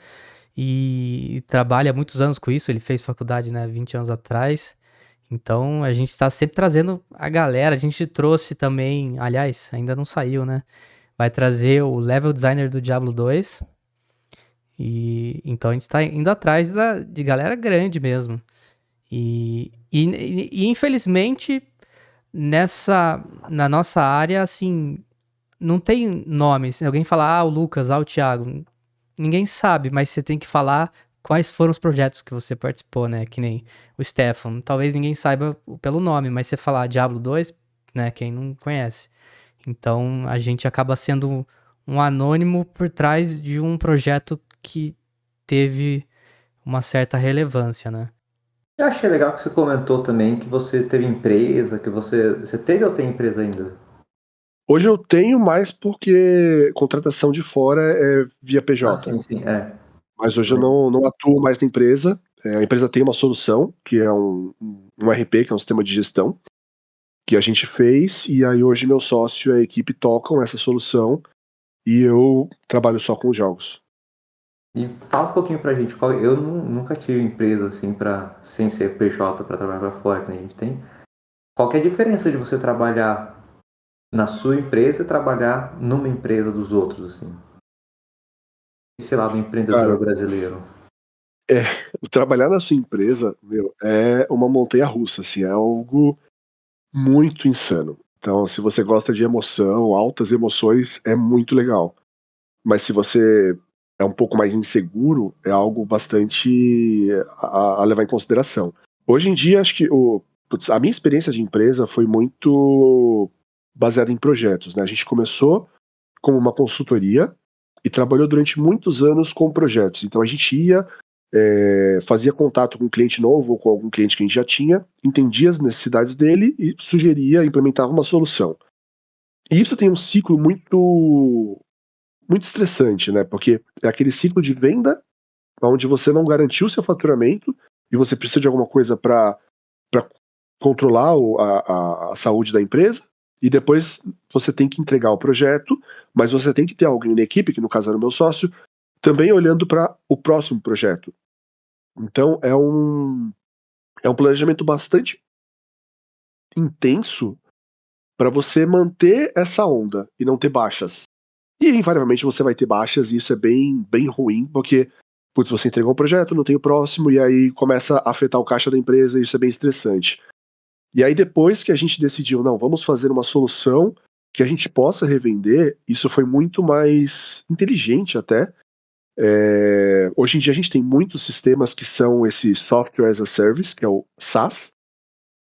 e trabalha há muitos anos com isso, ele fez faculdade, né, 20 anos atrás. Então, a gente tá sempre trazendo a galera, a gente trouxe também, aliás, ainda não saiu, né? Vai trazer o level designer do Diablo 2. E então a gente tá indo atrás de galera grande mesmo. E infelizmente, na nossa área, assim, não tem nome. Se alguém falar, o Lucas, o Thiago, ninguém sabe, mas você tem que falar quais foram os projetos que você participou, né? Que nem o Stefan. Talvez ninguém saiba pelo nome, mas você falar Diablo 2, né? Quem não conhece. Então a gente acaba sendo um anônimo por trás de um projeto que teve uma certa relevância, né? Eu achei legal que você comentou também que você teve empresa, que você teve ou tem empresa ainda? Hoje eu tenho mais porque contratação de fora é via Ah, PJ. sim, sim, é. Mas hoje eu não atuo mais na empresa. A empresa tem uma solução, que é um RP, que é um sistema de gestão, que a gente fez, e aí hoje meu sócio e a equipe tocam essa solução e eu trabalho só com os jogos. E fala um pouquinho pra gente, eu nunca tive empresa assim sem ser PJ para trabalhar para fora, que nem a gente tem. Qual que é a diferença de você trabalhar na sua empresa e trabalhar numa empresa dos outros, assim? Esse lado Cara, empreendedor brasileiro. é, trabalhar na sua empresa, meu, é uma montanha russa, assim, é algo muito insano. Então, se você gosta de emoção, altas emoções, é muito legal. Mas se você é um pouco mais inseguro, é algo bastante a levar em consideração. Hoje em dia, acho que a minha experiência de empresa foi muito baseada em projetos, né? A gente começou como uma consultoria e trabalhou durante muitos anos com projetos. Então a gente ia, fazia contato com um cliente novo ou com algum cliente que a gente já tinha, entendia as necessidades dele e sugeria, implementava uma solução. E isso tem um ciclo muito estressante, né? Porque é aquele ciclo de venda onde você não garantiu seu faturamento e você precisa de alguma coisa para controlar a saúde da empresa, e depois você tem que entregar o projeto, mas você tem que ter alguém na equipe, que no caso era o meu sócio, também olhando para o próximo projeto. Então é um planejamento bastante intenso para você manter essa onda e não ter baixas. E invariavelmente você vai ter baixas, e isso é bem ruim, porque putz, você entregou um projeto, não tem o próximo, e aí começa a afetar o caixa da empresa, e isso é bem estressante. E aí depois que a gente decidiu, não, vamos fazer uma solução que a gente possa revender, isso foi muito mais inteligente até. Hoje em dia a gente tem muitos sistemas que são esse Software as a Service, que é o SaaS,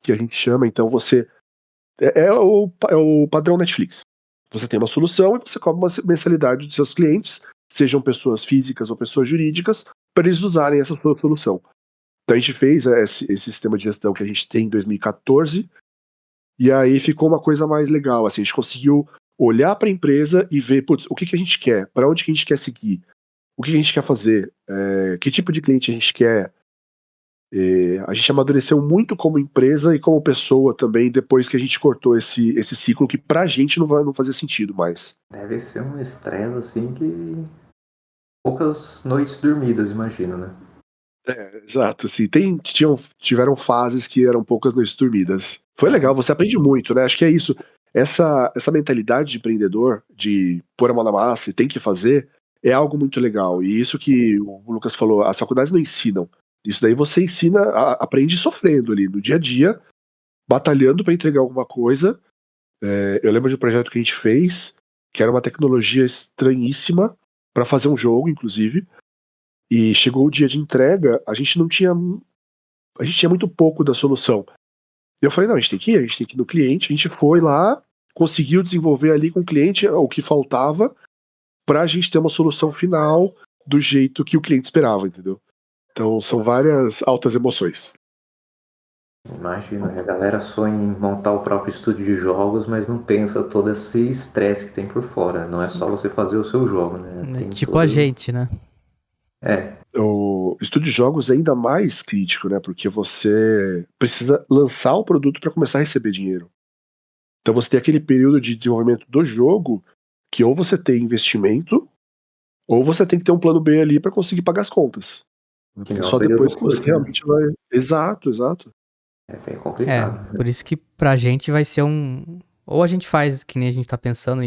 que a gente chama, então você... é o padrão Netflix. Você tem uma solução e você cobra uma mensalidade dos seus clientes, sejam pessoas físicas ou pessoas jurídicas, para eles usarem essa sua solução. Então a gente fez esse sistema de gestão que a gente tem em 2014, e aí ficou uma coisa mais legal, assim, a gente conseguiu olhar para a empresa e ver, putz, o que que a gente quer, para onde que a gente quer seguir, o que que a gente quer fazer, que tipo de cliente a gente quer. A gente amadureceu muito como empresa e como pessoa também, depois que a gente cortou esse ciclo que pra gente não fazia sentido mais. Deve ser um estresse assim que poucas noites dormidas, imagino, né? Exato, assim, tiveram fases que eram poucas noites dormidas. Foi É. legal, você aprende muito, né? Acho que é isso. Essa mentalidade de empreendedor, de pôr a mão na massa e tem que fazer, é algo muito legal. E isso que o Lucas falou, as faculdades não ensinam. Isso daí você ensina, aprende sofrendo ali, no dia a dia, batalhando para entregar alguma coisa. Eu lembro de um projeto que a gente fez, que era uma tecnologia estranhíssima, para fazer um jogo, inclusive. E chegou o dia de entrega, a gente tinha muito pouco da solução. E eu falei, não, a gente tem que ir no cliente, a gente foi lá, conseguiu desenvolver ali com o cliente o que faltava pra gente ter uma solução final do jeito que o cliente esperava, entendeu? Então são várias altas emoções. Imagino, a galera sonha em montar o próprio estúdio de jogos, mas não pensa todo esse estresse que tem por fora. Não é só você fazer o seu jogo, né? É Tem tipo a todo. gente, né? É, O estúdio de jogos é ainda mais crítico, né? Porque você precisa lançar o produto para começar a receber dinheiro. Então você tem aquele período de desenvolvimento do jogo que ou você tem investimento, ou você tem que ter um plano B ali para conseguir pagar as contas. que não é um Só período depois que você curto, né? realmente vai. Exato, exato. É bem É, complicado. por isso que pra gente vai ser um. Ou a gente faz, que nem a gente tá pensando,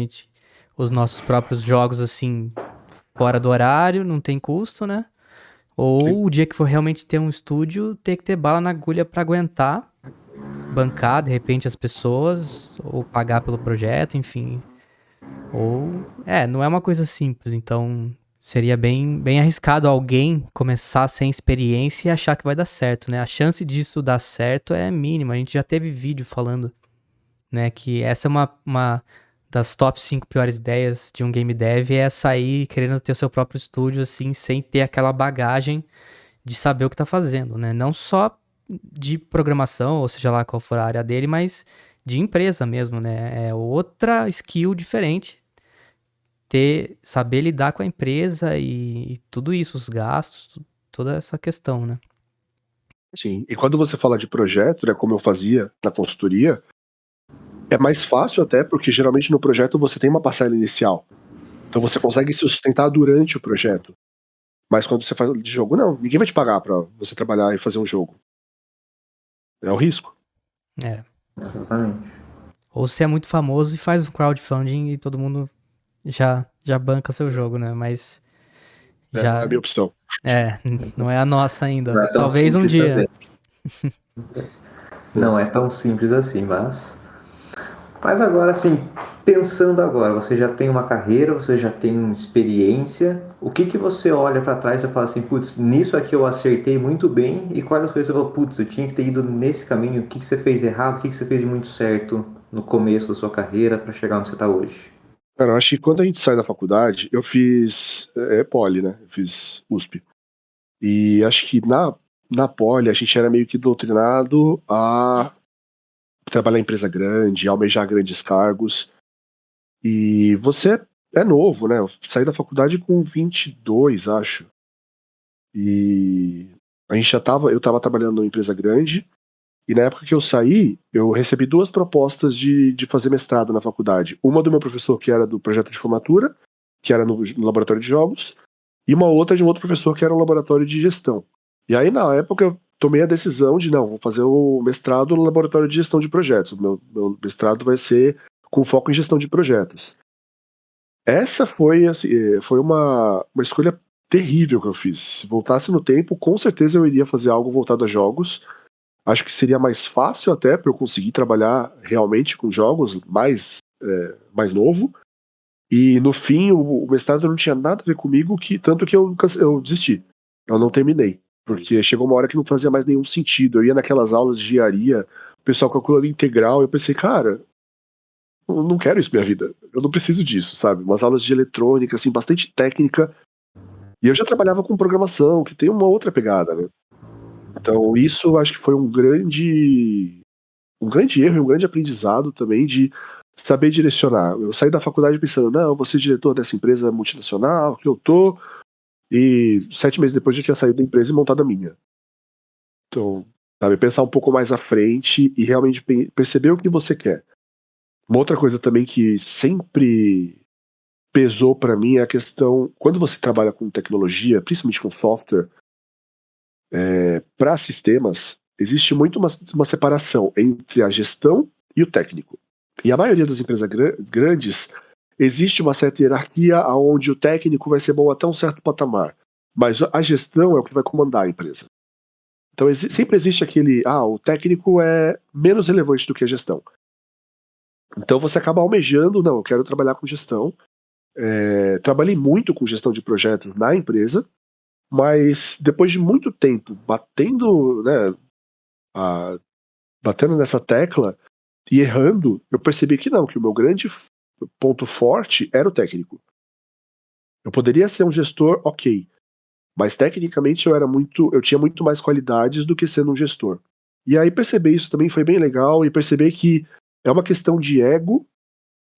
os nossos próprios jogos assim, fora do horário, não tem custo, né? Sim. Ou o dia que for realmente ter um estúdio, ter que ter bala na agulha pra aguentar, bancar de repente as pessoas, ou pagar pelo projeto, enfim. Ou. É, não é uma coisa simples, então seria bem arriscado alguém começar sem experiência e achar que vai dar certo, né? A chance disso dar certo é mínima. A gente já teve vídeo falando, né, que essa é uma das top 5 piores ideias de um game dev, é sair querendo ter o seu próprio estúdio, assim, sem ter aquela bagagem de saber o que tá fazendo, né? Não só de programação, ou seja lá qual for a área dele, mas de empresa mesmo, né? É outra skill diferente. Saber lidar com a empresa e tudo isso, os gastos, toda essa questão, né? Sim. E quando você fala de projeto, né, como eu fazia na consultoria, é mais fácil até porque geralmente no projeto você tem uma parcela inicial. Então você consegue se sustentar durante o projeto. Mas quando você faz de jogo, não, ninguém vai te pagar pra você trabalhar e fazer um jogo. É o risco. É. Exatamente. Ou se é muito famoso e faz um crowdfunding e todo mundo já banca seu jogo, né? Mas É a já minha opção. é, não é a nossa ainda. Não é tão Talvez um simples dia. também. Não é tão simples assim, mas. Mas agora, assim, pensando agora, você já tem uma carreira, você já tem experiência. O que que você olha pra trás e fala assim, putz, nisso aqui eu acertei muito bem, e quais as coisas que você fala, putz, eu tinha que ter ido nesse caminho, o que que você fez errado, o que que você fez de muito certo no começo da sua carreira pra chegar onde você tá hoje? Cara, eu acho que quando a gente sai da faculdade, eu fiz Poli, né? Eu fiz USP. E acho que na Poli a gente era meio que doutrinado a trabalhar em empresa grande, almejar grandes cargos. E você é novo, né? Eu saí da faculdade com 22, acho. E eu tava trabalhando numa empresa grande, e na época que eu saí, eu recebi 2 propostas de fazer mestrado na faculdade. Uma do meu professor, que era do projeto de formatura, que era no laboratório de jogos, e uma outra de um outro professor, que era um laboratório de gestão. E aí, na época, eu tomei a decisão de, não, vou fazer o mestrado no laboratório de gestão de projetos. Meu mestrado vai ser com foco em gestão de projetos. Essa foi, assim, foi uma escolha terrível que eu fiz. Se voltasse no tempo, com certeza eu iria fazer algo voltado a jogos. Acho que seria mais fácil até para eu conseguir trabalhar realmente com jogos mais novo. E no fim, o mestrado não tinha nada a ver comigo, tanto que eu desisti. Eu não terminei. Porque chegou uma hora que não fazia mais nenhum sentido. Eu ia naquelas aulas de engenharia, o pessoal calculando integral, eu pensei, cara, eu não quero isso pra minha vida. Eu não preciso disso, sabe? Umas aulas de eletrônica, assim, bastante técnica. E eu já trabalhava com programação, que tem uma outra pegada, né? Então, isso eu acho que foi um grande erro e um grande aprendizado também de saber direcionar. Eu saí da faculdade pensando, não, eu vou ser diretor dessa empresa multinacional que eu tô, e 7 meses depois eu tinha saído da empresa e montado a minha. Então, sabe, pensar um pouco mais à frente e realmente perceber o que você quer. Uma outra coisa também que sempre pesou pra mim é a questão, quando você trabalha com tecnologia, principalmente com software, para sistemas, existe muito uma separação entre a gestão e o técnico. E a maioria das empresas grandes, existe uma certa hierarquia onde o técnico vai ser bom até um certo patamar, mas a gestão é o que vai comandar a empresa. Então sempre existe o técnico é menos relevante do que a gestão. Então você acaba almejando, não, eu quero trabalhar com gestão. Trabalhei muito com gestão de projetos na empresa, mas depois de muito tempo batendo nessa tecla e errando, eu percebi que não, que o meu grande ponto forte era o técnico. Eu poderia ser um gestor, ok, mas tecnicamente eu tinha muito mais qualidades do que sendo um gestor. E aí perceber isso também foi bem legal, e perceber que é uma questão de ego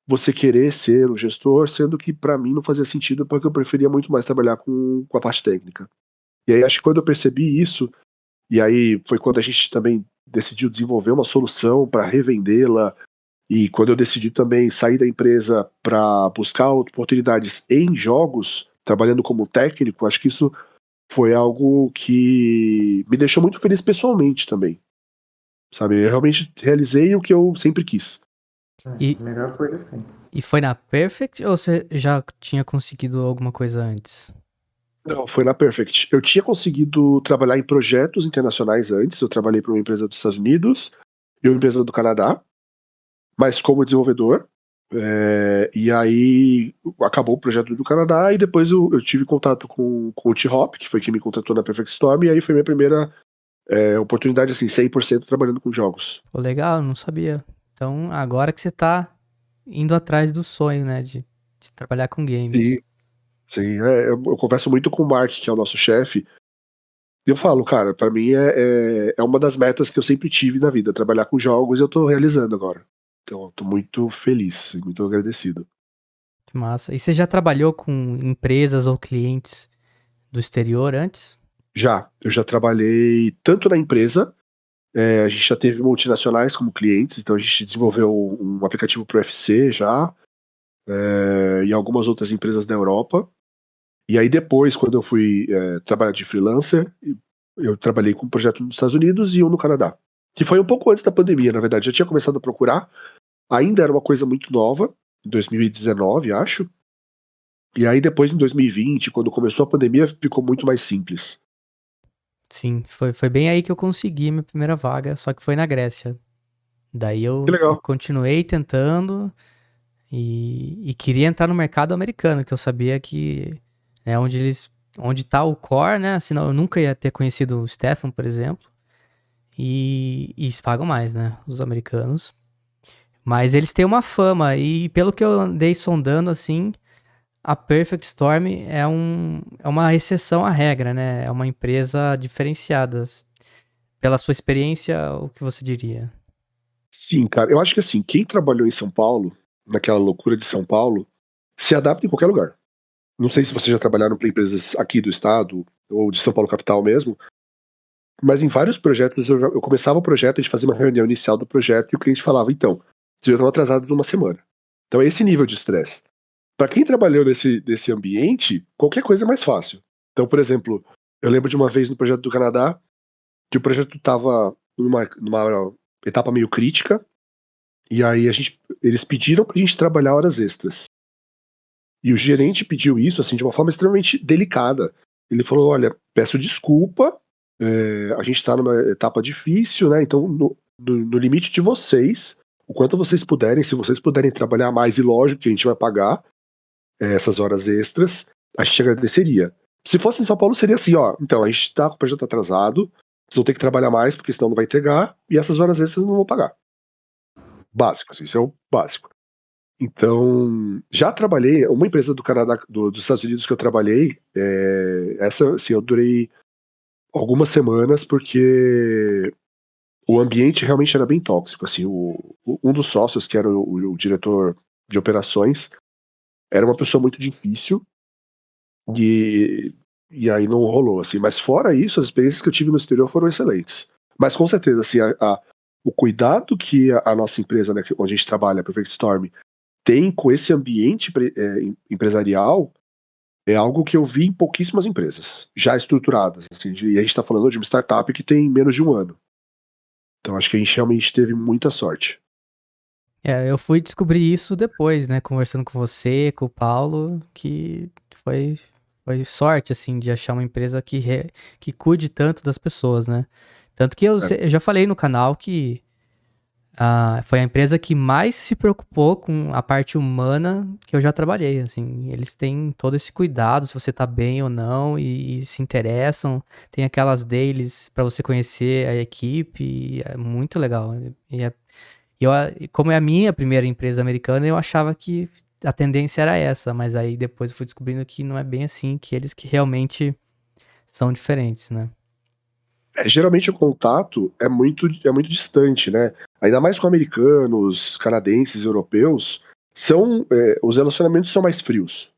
você querer ser o gestor, sendo que pra mim não fazia sentido, porque eu preferia muito mais trabalhar com a parte técnica. E aí acho que quando eu percebi isso, e aí foi quando a gente também decidiu desenvolver uma solução para revendê-la, e quando eu decidi também sair da empresa para buscar oportunidades em jogos, trabalhando como técnico, acho que isso foi algo que me deixou muito feliz pessoalmente também. Sabe, eu realmente realizei o que eu sempre quis. E, Melhor coisa que tem. e foi na Perfect ou você já tinha conseguido alguma coisa antes? Não, foi na Perfect. Eu tinha conseguido trabalhar em projetos internacionais antes. Eu trabalhei para uma empresa dos Estados Unidos e uma empresa do Canadá, mas como desenvolvedor. E aí acabou o projeto do Canadá e depois eu tive contato com o T-Hop, que foi quem me contratou na Perfect Storm, e aí foi minha primeira oportunidade, assim, 100% trabalhando com jogos. Pô, legal, não sabia. Então, agora que você tá indo atrás do sonho, né, de trabalhar com games. Sim, sim. Eu converso muito com o Mark, que é o nosso chefe, e eu falo, cara, pra mim é uma das metas que eu sempre tive na vida, trabalhar com jogos, e eu tô realizando agora. Então, eu tô muito feliz, muito agradecido. Que massa. E você já trabalhou com empresas ou clientes do exterior antes? Eu já trabalhei tanto na empresa, a gente já teve multinacionais como clientes, então a gente desenvolveu um aplicativo pro UFC já, e algumas outras empresas da Europa. E aí depois, quando eu fui trabalhar de freelancer, eu trabalhei com um projeto nos Estados Unidos e um no Canadá. Que foi um pouco antes da pandemia, na verdade. Já tinha começado a procurar, ainda era uma coisa muito nova, em 2019, acho. E aí depois, em 2020, quando começou a pandemia, ficou muito mais simples. Sim, foi bem aí que eu consegui minha primeira vaga, só que foi na Grécia. Daí Que eu legal. continuei tentando e queria entrar no mercado americano, que eu sabia que é onde tá o core, né? Senão eu nunca ia ter conhecido o Stefan, por exemplo. E eles pagam mais, né? Os americanos. Mas eles têm uma fama, e pelo que eu andei sondando, assim, a Perfect Storm é uma exceção à regra, né? É uma empresa diferenciada. Pela sua experiência, o que você diria? Sim, cara. Eu acho que assim, quem trabalhou em São Paulo, naquela loucura de São Paulo, se adapta em qualquer lugar. Não sei se vocês já trabalharam para empresas aqui do estado, ou de São Paulo capital mesmo, mas em vários projetos eu começava o projeto, a gente fazia uma reunião inicial do projeto e o cliente falava, então, vocês já estão atrasados uma semana. Então é esse nível de estresse. Para quem trabalhou nesse ambiente, qualquer coisa é mais fácil. Então, por exemplo, eu lembro de uma vez no projeto do Canadá, que o projeto estava numa etapa meio crítica, e aí eles pediram pra gente trabalhar horas extras. E o gerente pediu isso, assim, de uma forma extremamente delicada. Ele falou, olha, peço desculpa, a gente tá numa etapa difícil, né, então no limite de vocês, o quanto vocês puderem, se vocês puderem trabalhar mais, e lógico que a gente vai pagar essas horas extras, a gente agradeceria. Se fosse em São Paulo, seria assim, ó, então, a gente tá com o projeto atrasado, vocês vão ter que trabalhar mais, porque senão não vai entregar, e essas horas extras não vão pagar. Básico, assim, isso é o básico. Então, já trabalhei, uma empresa do Canadá, dos Estados Unidos que eu trabalhei, essa, assim, eu durei algumas semanas porque o ambiente realmente era bem tóxico, assim, um dos sócios, que era o diretor de operações, era uma pessoa muito difícil e, e aí não rolou, assim, mas fora isso, as experiências que eu tive no exterior foram excelentes. Mas com certeza, assim, o cuidado que a nossa empresa, né, onde a gente trabalha, a Perfect Storm, tem com esse ambiente empresarial é algo que eu vi em pouquíssimas empresas, já estruturadas, assim, e a gente está falando de uma startup que tem menos de um ano. Então acho que a gente realmente teve muita sorte. Eu fui descobrir isso depois, né? Conversando com você, com o Paulo, que foi sorte, assim, de achar uma empresa que cuide tanto das pessoas, né? Tanto que eu já falei no canal que foi a empresa que mais se preocupou com a parte humana que eu já trabalhei, assim. Eles têm todo esse cuidado, se você tá bem ou não, e se interessam. Tem aquelas dailies para você conhecer a equipe, e é muito legal. Como é a minha primeira empresa americana, eu achava que a tendência era essa, mas aí depois eu fui descobrindo que não é bem assim, que eles que realmente são diferentes, né? Geralmente o contato é muito distante, né? Ainda mais com americanos, canadenses, europeus, os relacionamentos são mais frios.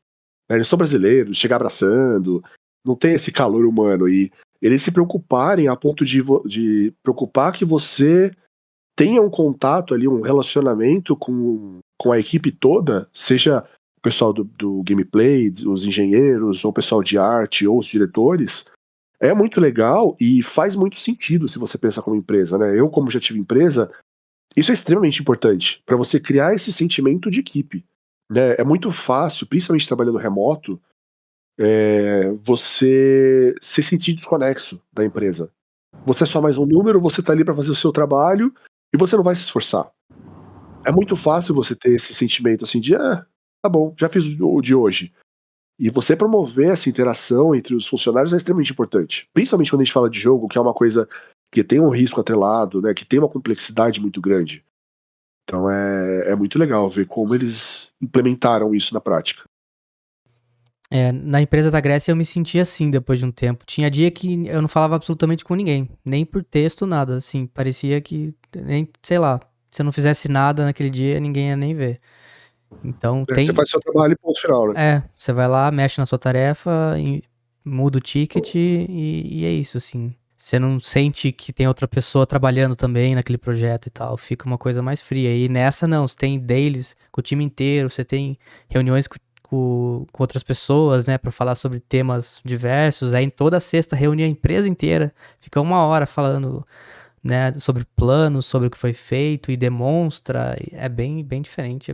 Né? Eles são brasileiros, chega abraçando, não tem esse calor humano. E eles se preocuparem a ponto de preocupar que você tenha um contato ali, um relacionamento com a equipe toda, seja o pessoal do gameplay, os engenheiros, ou o pessoal de arte, ou os diretores, é muito legal e faz muito sentido se você pensar como empresa, né? Eu, como já tive empresa, isso é extremamente importante para você criar esse sentimento de equipe. Né? É muito fácil, principalmente trabalhando remoto, você se sentir desconexo da empresa. Você é só mais um número, você tá ali para fazer o seu trabalho e você não vai se esforçar. É muito fácil você ter esse sentimento assim de, tá bom, já fiz o de hoje. E você promover essa interação entre os funcionários é extremamente importante. Principalmente quando a gente fala de jogo, que é uma coisa que tem um risco atrelado, né, que tem uma complexidade muito grande. Então é muito legal ver como eles implementaram isso na prática. Na empresa da Grécia eu me sentia assim depois de um tempo. Tinha dia que eu não falava absolutamente com ninguém, nem por texto, nada. Assim, parecia que, nem, sei lá, se eu não fizesse nada naquele dia, ninguém ia nem ver. Então Você faz seu trabalho e ponto final, né? você vai lá, mexe na sua tarefa, muda o ticket e é isso, assim. Você não sente que tem outra pessoa trabalhando também naquele projeto e tal. Fica uma coisa mais fria. E nessa não, você tem dailies com o time inteiro, você tem reuniões com outras pessoas, né, pra falar sobre temas diversos. Aí toda sexta reúne a empresa inteira, fica uma hora falando, né, sobre planos, sobre o que foi feito e demonstra. É bem, bem diferente,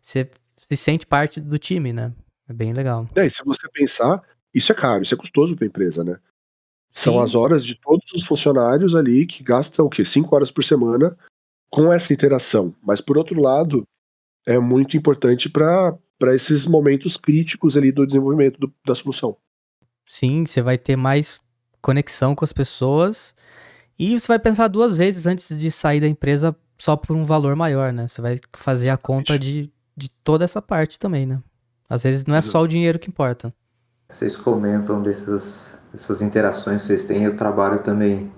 você se sente parte do time, né? É bem legal. E se você pensar, isso é caro, isso é custoso para a empresa, né? São as Sim, horas de todos os funcionários ali que gastam o quê? 5 horas por semana com essa interação. Mas por outro lado, é muito importante para esses momentos críticos ali do desenvolvimento da solução. sim, você vai ter mais conexão com as pessoas e você vai pensar duas vezes antes de sair da empresa só por um valor maior, né? Você vai fazer a conta de toda essa parte também, né? Às vezes não é só o dinheiro que importa. Vocês comentam dessas interações que vocês têm. Eu trabalho também,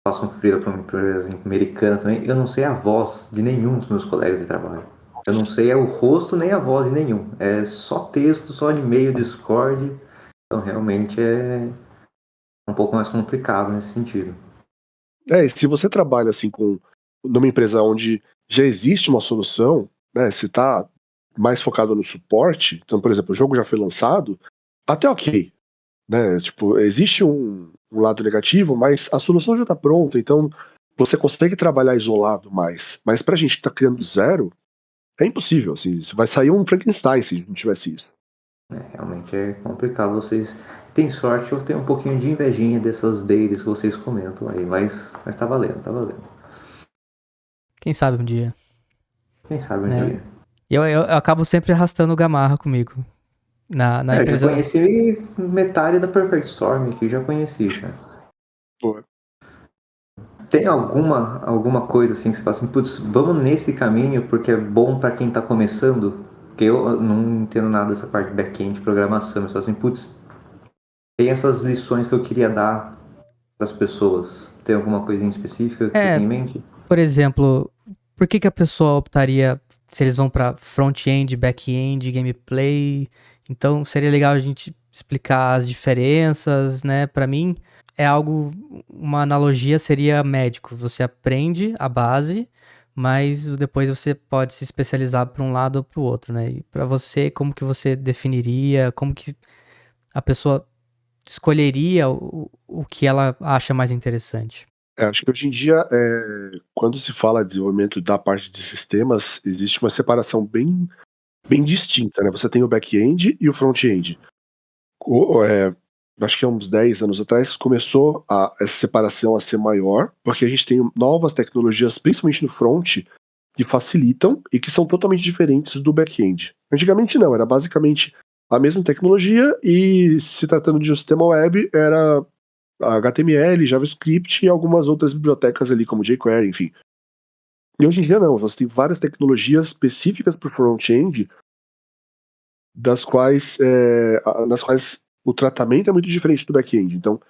faço um freela para uma empresa americana também. Eu não sei a voz de nenhum dos meus colegas de trabalho. Eu não sei o rosto nem a voz de nenhum. É só texto, só e-mail, Discord. Então realmente é um pouco mais complicado nesse sentido. E se você trabalha assim numa empresa onde já existe uma solução, né? Se tá mais focado no suporte, então, por exemplo, o jogo já foi lançado, até ok, né? Tipo, existe um lado negativo, mas a solução já tá pronta, então você consegue trabalhar isolado mais. Mas pra gente que tá criando do zero, é impossível, assim, vai sair um Frankenstein se não tivesse isso. Realmente é complicado. Vocês têm sorte, eu tenho um pouquinho de invejinha dessas dailies que vocês comentam aí, mas tá valendo, tá valendo. Quem sabe um dia, Quem sabe um né? dia. Eu acabo sempre arrastando o Gamarra comigo. Na Eu já empresa. conheci metade da Perfect Storm aqui, já conheci já. Pô, Tem alguma coisa assim que você fala assim, putz, vamos nesse caminho porque é bom pra quem tá começando? Porque eu não entendo nada dessa parte de back-end, de programação, mas falo assim, putz, tem essas lições que eu queria dar pras pessoas. Tem alguma coisa em específica que você É, tem em mente? por exemplo, por que a pessoa optaria se eles vão pra front-end, back-end, gameplay? Então seria legal a gente explicar as diferenças, né? Pra mim é algo, uma analogia seria médico. Você aprende a base, mas depois você pode se especializar para um lado ou para o outro, né? E para você, como que você definiria, como que a pessoa escolheria o que ela acha mais interessante? acho que hoje em dia, quando se fala de desenvolvimento da parte de sistemas, existe uma separação bem distinta, né? Você tem o back-end e o front-end. Acho que há uns 10 anos atrás começou essa separação a ser maior, porque a gente tem novas tecnologias, principalmente no front, que facilitam e que são totalmente diferentes do back-end. Antigamente não, era basicamente a mesma tecnologia e se tratando de um sistema web, era HTML, JavaScript e algumas outras bibliotecas ali, como jQuery, enfim. E hoje em dia não, você tem várias tecnologias específicas para o front-end, nas quais o tratamento é muito diferente do back-end. Então,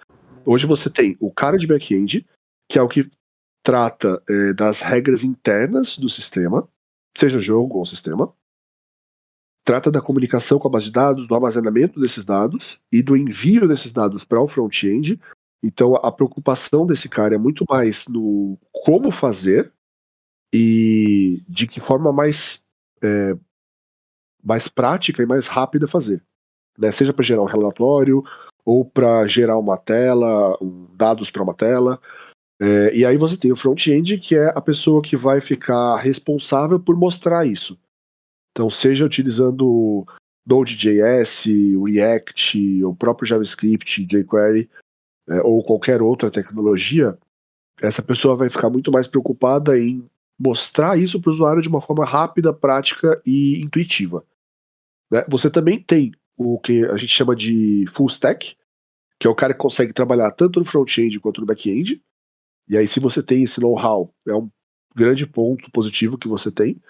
hoje você tem o cara de back-end, que é o que trata das regras internas do sistema, seja jogo ou sistema, trata da comunicação com a base de dados, do armazenamento desses dados e do envio desses dados para o front-end. Então, a preocupação desse cara é muito mais no como fazer e de que forma mais prática e mais rápida fazer, né? Seja para gerar um relatório ou para gerar uma tela, dados para uma tela. E aí você tem o front-end, que é a pessoa que vai ficar responsável por mostrar isso. Então, seja utilizando Node.js, React, o próprio JavaScript, jQuery, ou qualquer outra tecnologia, essa pessoa vai ficar muito mais preocupada em mostrar isso para o usuário de uma forma rápida, prática e intuitiva, né? Você também tem o que a gente chama de full stack, que é o cara que consegue trabalhar tanto no front-end quanto no back-end. E aí, se você tem esse know-how, é um grande ponto positivo que você tem.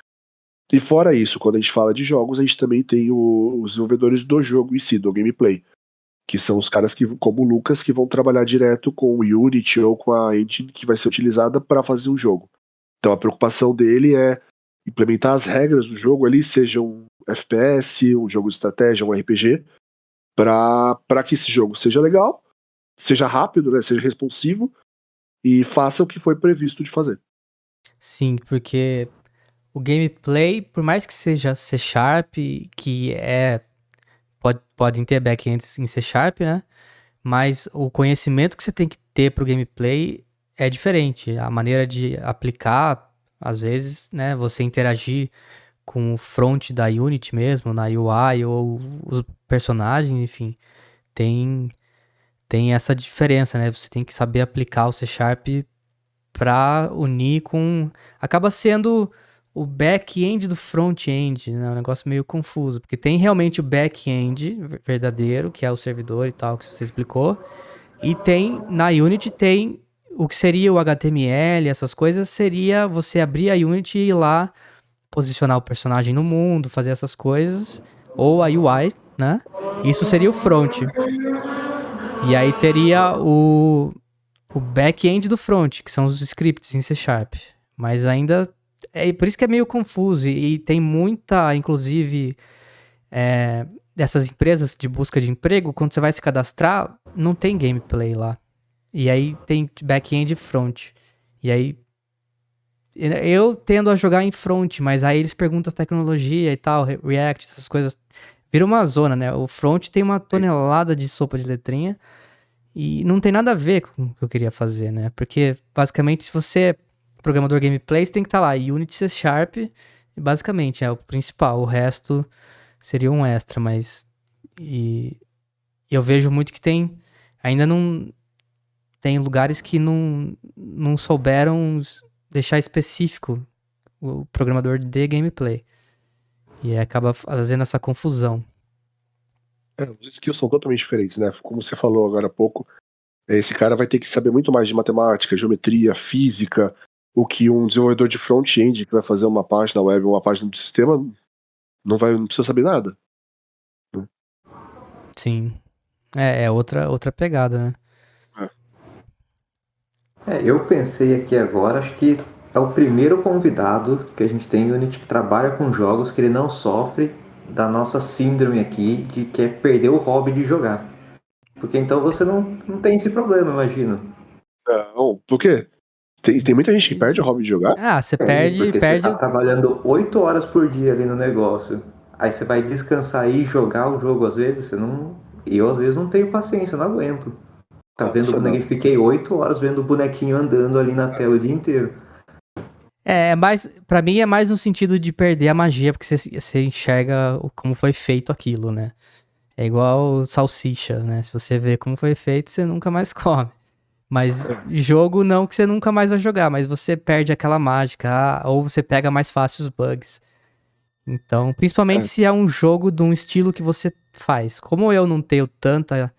E fora isso, quando a gente fala de jogos, a gente também tem os desenvolvedores do jogo em si, do gameplay, que são os caras que, como o Lucas, que vão trabalhar direto com o Unity ou com a engine que vai ser utilizada para fazer um jogo. Então a preocupação dele é implementar as regras do jogo ali, seja um FPS, um jogo de estratégia, um RPG, para que esse jogo seja legal, seja rápido, né, seja responsivo e faça o que foi previsto de fazer. Sim, porque o gameplay, por mais que seja C Sharp, que podem ter backends em C Sharp, né? Mas o conhecimento que você tem que ter pro gameplay é diferente. A maneira de aplicar, às vezes, né? Você interagir com o front da Unity mesmo, na UI, ou os personagens, enfim, tem, tem essa diferença, né? Você tem que saber aplicar o C Sharp pra unir com. Acaba sendo o back-end do front-end, né? É um negócio meio confuso, porque tem realmente o back-end verdadeiro, que é o servidor e tal, que você explicou, e tem, na Unity tem o que seria o HTML, essas coisas, seria você abrir a Unity e ir lá posicionar o personagem no mundo, fazer essas coisas, ou a UI, né? Isso seria o front. E aí teria o back-end do front, que são os scripts em C Sharp. Mas ainda por isso que é meio confuso. E tem muita, inclusive, dessas empresas de busca de emprego, quando você vai se cadastrar, não tem gameplay lá. E aí tem back-end e front. E aí eu tendo a jogar em front, mas aí eles perguntam a tecnologia e tal, React, essas coisas. Vira uma zona, né? O front tem uma tonelada de sopa de letrinha e não tem nada a ver com o que eu queria fazer, né? Porque, basicamente, se você é programador gameplay, você tem que estar lá. Unity, C Sharp, basicamente, é o principal. O resto seria um extra, mas... E eu vejo muito que tem... Ainda não... Tem lugares que não souberam deixar específico o programador de gameplay. E acaba fazendo essa confusão. Os skills são totalmente diferentes, né? Como você falou agora há pouco, esse cara vai ter que saber muito mais de matemática, geometria, física, o que um desenvolvedor de front-end que vai fazer uma página web, uma página do sistema, não precisa saber nada. Sim. É outra pegada, né? Eu pensei aqui agora, acho que é o primeiro convidado que a gente tem em Unity que trabalha com jogos que ele não sofre da nossa síndrome aqui de que é perder o hobby de jogar. Porque então você não tem esse problema, imagino. Não, por quê? Tem muita gente que perde o hobby de jogar. Você Porque você tá perde. trabalhando 8 horas por dia ali no negócio. Aí você vai descansar e jogar o jogo às vezes, você não. Eu às vezes não tenho paciência, eu não aguento. Tá vendo o Nossa, bonequinho? não. Fiquei 8 horas vendo o bonequinho andando ali na tela o dia inteiro. Mais. Pra mim é mais no sentido de perder a magia, porque você enxerga como foi feito aquilo, né? É igual salsicha, né? Se você vê como foi feito, você nunca mais come. Mas jogo não, que você nunca mais vai jogar, mas você perde aquela mágica, ou você pega mais fácil os bugs. Então, principalmente se é um jogo de um estilo que você faz. Como eu não tenho tanta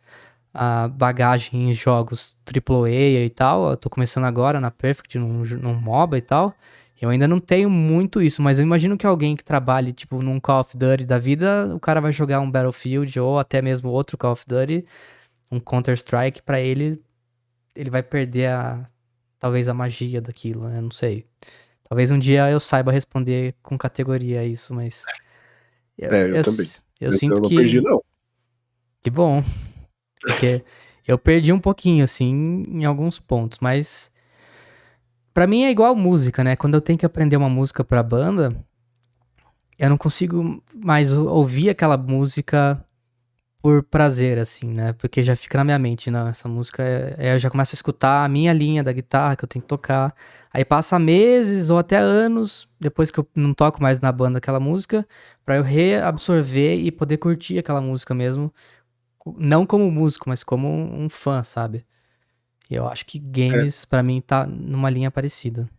bagagem em jogos AAA e tal, eu tô começando agora na Perfect, num MOBA e tal, eu ainda não tenho muito isso, mas eu imagino que alguém que trabalhe, tipo, num Call of Duty da vida, o cara vai jogar um Battlefield ou até mesmo outro Call of Duty, um Counter-Strike, pra ele vai perder talvez a magia daquilo, né? Não sei. Talvez um dia eu saiba responder com categoria a isso, mas Eu também. eu Eu sinto não perdi, não. que bom, porque eu perdi um pouquinho, assim, em alguns pontos, mas pra mim é igual música, né? Quando eu tenho que aprender uma música pra banda, eu não consigo mais ouvir aquela música por prazer, assim, né? Porque já fica na minha mente, né? Essa música, eu já começo a escutar a minha linha da guitarra que eu tenho que tocar. Aí passa meses ou até anos depois que eu não toco mais na banda aquela música, pra eu reabsorver e poder curtir aquela música mesmo. Não como músico, mas como um fã, sabe? E eu acho que É, games, pra mim, tá numa linha parecida.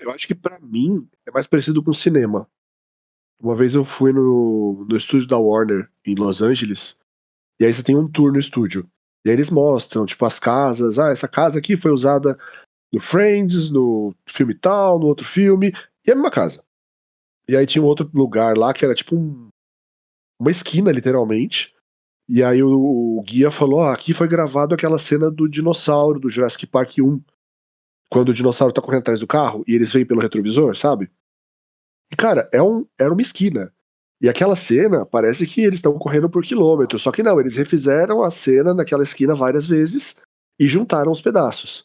eu acho que pra mim é mais parecido com cinema. Uma vez eu fui no estúdio da Warner em Los Angeles, e aí você tem um tour no estúdio. E aí eles mostram, tipo, as casas. Ah, essa casa aqui foi usada no Friends, no filme tal, no outro filme, e é a mesma casa. E aí tinha um outro lugar lá que era tipo uma esquina, literalmente. E aí o guia falou: aqui foi gravado aquela cena do dinossauro do Jurassic Park 1, quando o dinossauro tá correndo atrás do carro e eles vêm pelo retrovisor, sabe? E, cara, era uma esquina. E aquela cena, parece que eles estão correndo por quilômetros. Só que não, eles refizeram a cena naquela esquina várias vezes e juntaram os pedaços.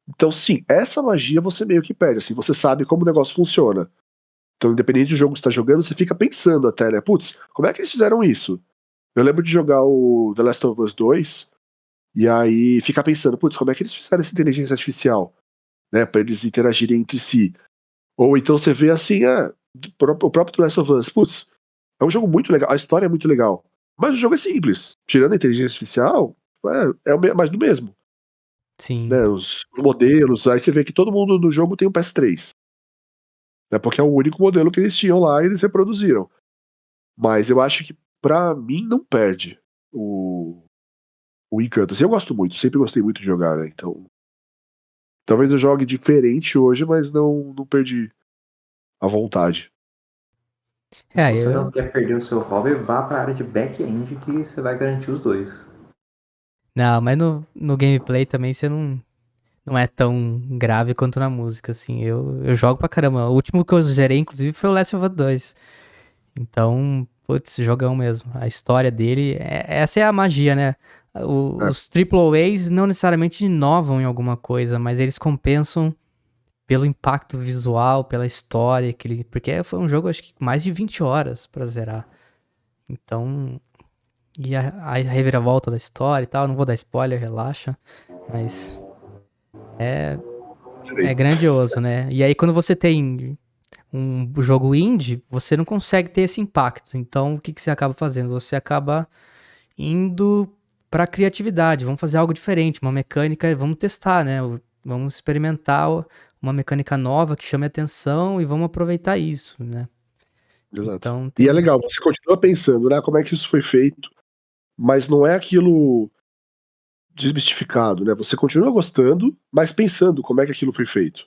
Então, sim, essa magia você meio que perde, assim, você sabe como o negócio funciona. Então, independente do jogo que você tá jogando, você fica pensando até, né? Putz, como é que eles fizeram isso? Eu lembro de jogar o The Last of Us 2 e aí ficar pensando, putz, como é que eles fizeram essa inteligência artificial, né? Pra eles interagirem entre si. Ou então você vê assim, o próprio The Last of Us, putz, é um jogo muito legal, a história é muito legal. Mas o jogo é simples. Tirando a inteligência artificial, mais do mesmo. Sim. Né? Os modelos, aí você vê que todo mundo no jogo tem um PS3. Né? Porque é o único modelo que eles tinham lá e eles reproduziram. Mas eu acho que, pra mim, não perde o encanto. Assim, eu gosto muito, sempre gostei muito de jogar, né? Então, talvez eu jogue diferente hoje, mas não perdi a vontade. Se É, você não eu. quer perder o seu hobby, vá para a área de back-end que você vai garantir os dois. Não, mas no gameplay também você não. não é tão grave quanto na música, assim. Eu jogo pra caramba. O último que eu zerei, inclusive, foi o Last of Us 2. Então, putz, jogão mesmo. A história dele, essa é a magia, né? É, Os AAAs não necessariamente inovam em alguma coisa, mas eles compensam pelo impacto visual, pela história, porque foi um jogo, acho que mais de 20 horas pra zerar. Então, e a reviravolta da história e tal, não vou dar spoiler, relaxa, mas é sei. grandioso, né? E aí quando você tem um jogo indie, você não consegue ter esse impacto. Então, o que que você acaba fazendo? Você acaba indo pra criatividade, vamos fazer algo diferente, uma mecânica, vamos testar, né? Vamos experimentar uma mecânica nova que chame atenção e vamos aproveitar isso, né? Exato. Então E é tem. legal, você continua pensando, né, como é que isso foi feito, mas não é aquilo desmistificado, né? Você continua gostando, mas pensando como é que aquilo foi feito.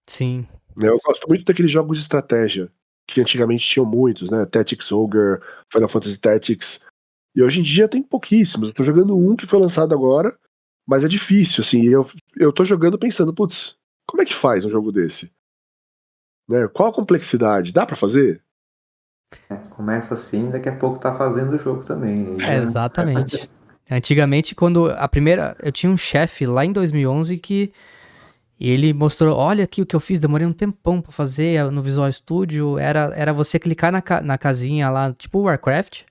Sim. Né? Eu gosto muito daqueles jogos de estratégia, que antigamente tinham muitos, né? Tactics Ogre, Final Fantasy Tactics. E hoje em dia tem pouquíssimos. Eu tô jogando um que foi lançado agora, mas é difícil, assim. Eu tô jogando pensando, putz, como é que faz um jogo desse? Né? Qual a complexidade? Dá pra fazer? Começa assim, daqui a pouco tá fazendo o jogo também. Aí já... Exatamente. Antigamente, quando a primeira. Eu tinha um chefe lá em 2011 que ele mostrou: olha aqui o que eu fiz, demorei um tempão pra fazer no Visual Studio. Era você clicar na casinha lá, tipo Warcraft,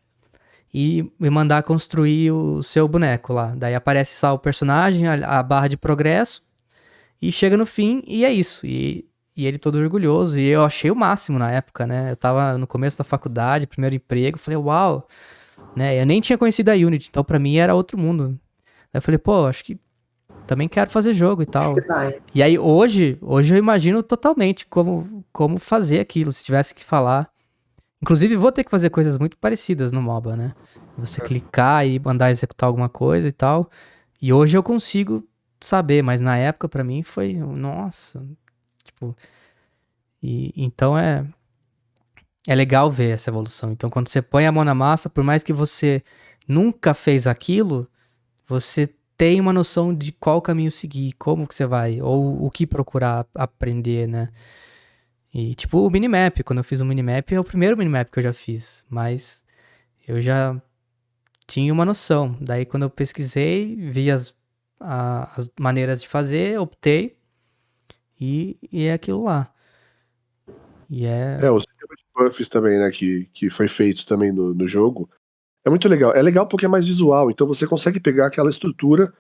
e me mandar construir o seu boneco lá. Daí aparece só o personagem, a barra de progresso, e chega no fim, e é isso. E ele todo orgulhoso. E eu achei o máximo na época, né? Eu tava no começo da faculdade, primeiro emprego, falei, uau, né? Eu nem tinha conhecido a Unity, então pra mim era outro mundo. Aí eu falei, pô, acho que também quero fazer jogo e Acho que tal. dá, hein? E aí hoje eu imagino totalmente como fazer aquilo, se tivesse que falar. Inclusive vou ter que fazer coisas muito parecidas no MOBA, né? Você clicar e mandar executar alguma coisa e tal. E hoje eu consigo saber, mas na época pra mim foi, nossa, tipo, e então é legal ver essa evolução. Então quando você põe a mão na massa, por mais que você nunca fez aquilo, você tem uma noção de qual caminho seguir, como que você vai, ou o que procurar aprender, né? E tipo o minimap, quando eu fiz o minimap, é o primeiro minimap que eu já fiz, mas eu já tinha uma noção. Daí quando eu pesquisei, vi as maneiras de fazer, optei e é aquilo lá. E é. O sistema de buffs também, né, que foi feito também no jogo, é muito legal. É legal porque é mais visual, então você consegue pegar aquela estrutura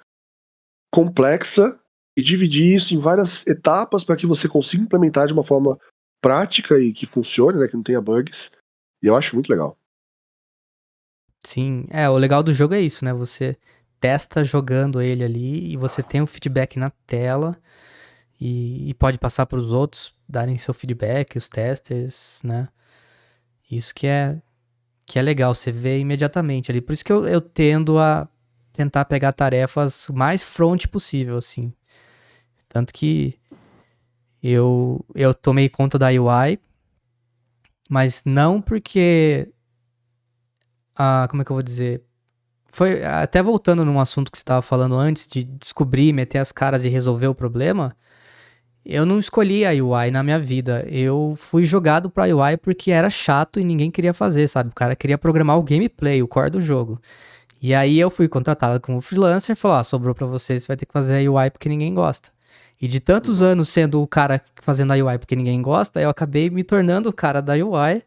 complexa e dividir isso em várias etapas para que você consiga implementar de uma forma prática e que funcione, né, que não tenha bugs. E eu acho muito legal. Sim, o legal do jogo é isso, né? Você testa jogando ele ali e você tem o feedback na tela e pode passar para os outros darem seu feedback, os testers, né? Isso que é legal, você vê imediatamente ali. Por isso que eu tendo a tentar pegar tarefas mais front possível, assim. Tanto que eu tomei conta da UI, mas não porque. Como é que eu vou dizer? Foi até voltando num assunto que você estava falando antes, de descobrir, meter as caras e resolver o problema. Eu não escolhi a UI na minha vida. Eu fui jogado pra UI porque era chato e ninguém queria fazer, sabe? O cara queria programar o gameplay, o core do jogo. E aí eu fui contratado como freelancer e falou: sobrou pra você, você vai ter que fazer a UI porque ninguém gosta. E de tantos anos sendo o cara fazendo a UI porque ninguém gosta, eu acabei me tornando o cara da UI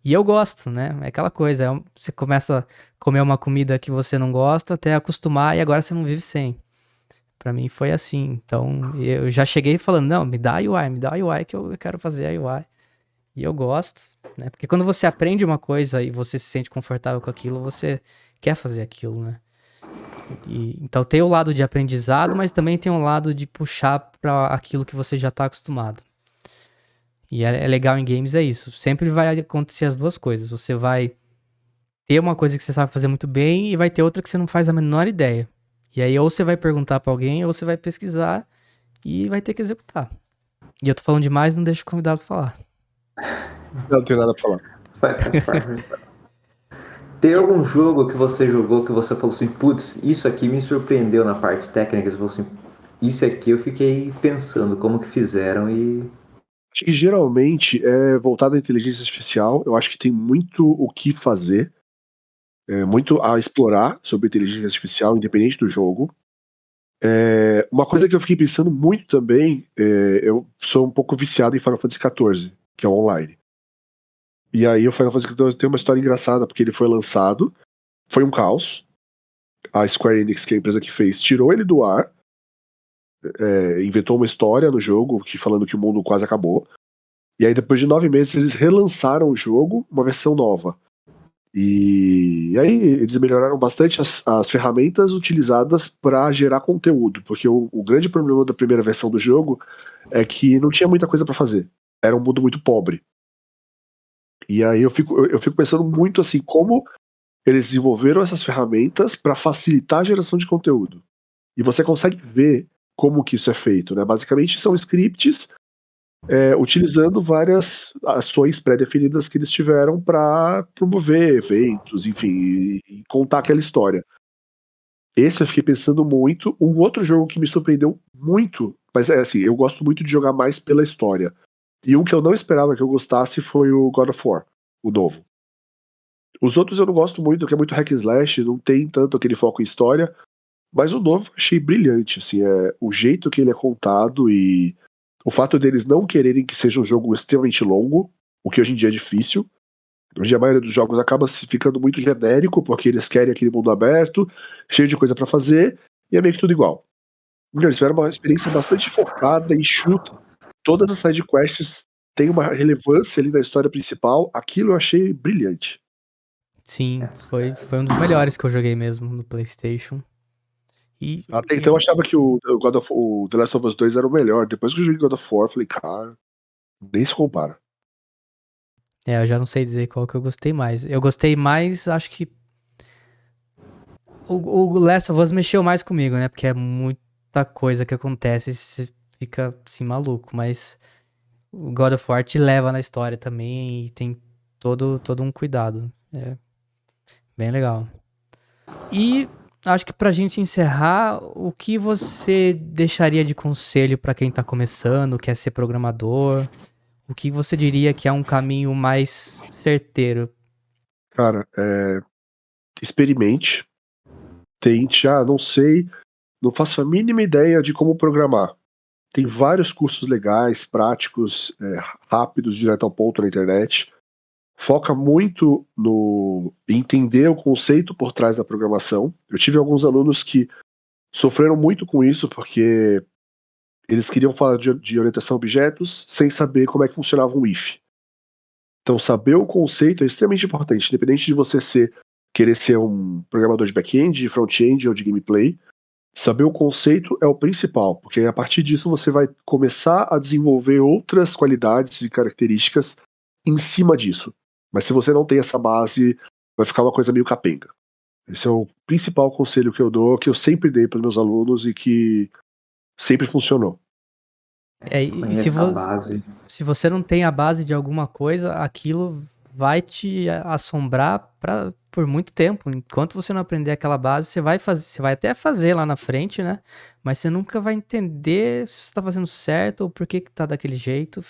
e eu gosto, né? É aquela coisa, você começa a comer uma comida que você não gosta até acostumar e agora você não vive sem. Pra mim foi assim. Então eu já cheguei falando: não, me dá a UI que eu quero fazer a UI. E eu gosto, né? Porque quando você aprende uma coisa e você se sente confortável com aquilo, você quer fazer aquilo, né? Então tem o lado de aprendizado, mas também tem o lado de puxar pra aquilo que você já tá acostumado. E é legal em games é isso. Sempre vai acontecer as duas coisas. Você vai ter uma coisa que você sabe fazer muito bem e vai ter outra que você não faz a menor ideia. E aí ou você vai perguntar pra alguém ou você vai pesquisar e vai ter que executar. E eu tô falando demais, não deixa o convidado falar. Não tenho nada pra falar. Tem algum jogo que você jogou que você falou assim, putz, isso aqui me surpreendeu na parte técnica, você falou assim, Isso aqui eu fiquei pensando como que fizeram e Acho que geralmente é voltado à inteligência artificial. Eu acho que tem muito o que fazer, muito a explorar sobre inteligência artificial, independente do jogo. Uma coisa que eu fiquei pensando muito também, eu sou um pouco viciado em Final Fantasy XIV, que é online. E aí o Final Fantasy XIV tem uma história engraçada, porque ele foi lançado, foi um caos. A Square Enix, que é a empresa que fez, tirou ele do ar, inventou uma história no jogo, falando que o mundo quase acabou. E aí, depois de 9 meses, eles relançaram o jogo, uma versão nova. E aí, eles melhoraram bastante as ferramentas utilizadas para gerar conteúdo, porque o grande problema da primeira versão do jogo é que não tinha muita coisa para fazer. Era um mundo muito pobre. E aí eu fico pensando muito assim, como eles desenvolveram essas ferramentas para facilitar a geração de conteúdo. E você consegue ver como que isso é feito, né? Basicamente são scripts utilizando várias ações pré-definidas que eles tiveram para promover eventos, enfim, e contar aquela história. Esse eu fiquei pensando muito. Um outro jogo que me surpreendeu muito, mas é assim, eu gosto muito de jogar mais pela história. E um que eu não esperava que eu gostasse foi o God of War, o novo. Os outros eu não gosto muito, que é muito hack and slash, não tem tanto aquele foco em história, mas o novo eu achei brilhante, assim, o jeito que ele é contado e o fato deles não quererem que seja um jogo extremamente longo, o que hoje em dia é difícil. Hoje em dia a maioria dos jogos acaba ficando muito genérico, porque eles querem aquele mundo aberto, cheio de coisa pra fazer, e é meio que tudo igual. Não, eles tiveram uma experiência bastante focada, enxuta. Todas as side quests têm uma relevância ali na história principal. Aquilo eu achei brilhante. Sim, foi um dos melhores que eu joguei mesmo no PlayStation. E, Até e então eu achava que o The Last of Us 2 era o melhor. Depois que eu joguei God of War, eu falei, cara, nem se compara. eu já não sei dizer qual que eu gostei mais. Eu gostei mais, acho que o Last of Us mexeu mais comigo, né? Porque é muita coisa que acontece e você fica assim maluco. Mas o God of War te leva na história também e tem todo um cuidado. É bem legal. E acho que pra gente encerrar, o que você deixaria de conselho pra quem tá começando, quer ser programador? O que você diria que é um caminho mais certeiro? Cara, experimente, tente, não sei, não faço a mínima ideia de como programar. Tem vários cursos legais, práticos, rápidos, direto ao ponto na internet. Foca muito no entender o conceito por trás da programação. Eu tive alguns alunos que sofreram muito com isso, porque eles queriam falar de orientação a objetos sem saber como é que funcionava um if. Então, saber o conceito é extremamente importante, independente de você querer ser um programador de back-end, de front-end ou de gameplay. Saber o conceito é o principal, porque a partir disso você vai começar a desenvolver outras qualidades e características em cima disso. Mas se você não tem essa base, vai ficar uma coisa meio capenga. Esse é o principal conselho que eu dou, que eu sempre dei para os meus alunos e que sempre funcionou. E se, conheço a base. se você não tem a base de alguma coisa, aquilo vai te assombrar por muito tempo. Enquanto você não aprender aquela base, você vai até fazer lá na frente, né? Mas você nunca vai entender se você tá fazendo certo ou por que que tá daquele jeito.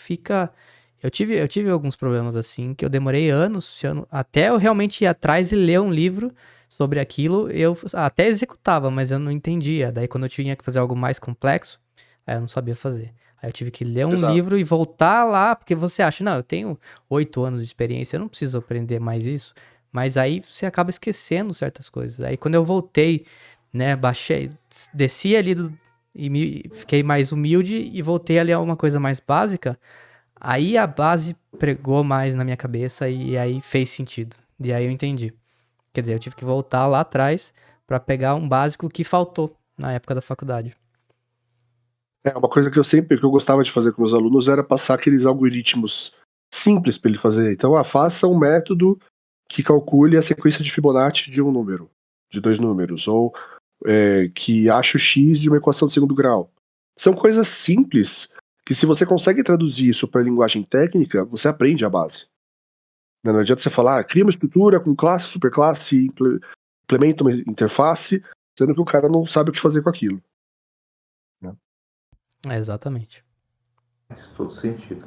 Eu tive alguns problemas assim, que eu demorei anos, até eu realmente ir atrás e ler um livro sobre aquilo, eu até executava, mas eu não entendia. Daí quando eu tinha que fazer algo mais complexo, aí eu não sabia fazer. Aí eu tive que ler um Exato. livro e voltar lá, porque você acha, não, eu tenho 8 anos de experiência, eu não preciso aprender mais isso. Mas aí você acaba esquecendo certas coisas. Aí quando eu voltei, né, baixei, desci ali fiquei mais humilde e voltei ali a uma coisa mais básica. Aí a base pregou mais na minha cabeça e aí fez sentido. E aí eu entendi. Quer dizer, eu tive que voltar lá atrás pra pegar um básico que faltou na época da faculdade. Uma coisa que eu gostava de fazer com meus alunos era passar aqueles algoritmos simples para ele fazer. Então, faça um método que calcule a sequência de Fibonacci de um número, de dois números, ou que ache o x de uma equação de segundo grau. São coisas simples que, se você consegue traduzir isso para linguagem técnica, você aprende a base. Não adianta você falar, cria uma estrutura com classe, superclasse, implementa uma interface, sendo que o cara não sabe o que fazer com aquilo. Exatamente. Faz todo sentido.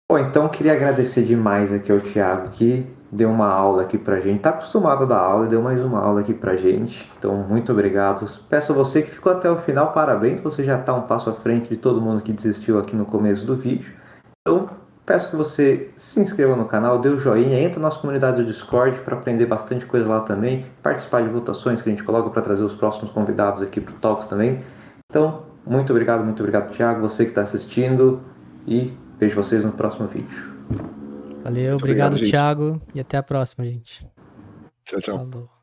Bom, então queria agradecer demais aqui ao Thiago, que deu uma aula aqui pra gente. Tá acostumado a dar aula e deu mais uma aula aqui pra gente. Então, muito obrigado. Peço a você que ficou até o final, parabéns. Você já tá um passo à frente de todo mundo que desistiu aqui no começo do vídeo. Então, peço que você se inscreva no canal, dê o joinha, entra na nossa comunidade do Discord para aprender bastante coisa lá também, participar de votações que a gente coloca para trazer os próximos convidados aqui pro Talks também. Então, muito obrigado, Thiago, você que está assistindo, e vejo vocês no próximo vídeo. Valeu, Muito obrigado, gente. Thiago, e até a próxima, gente. Tchau, tchau. Falou.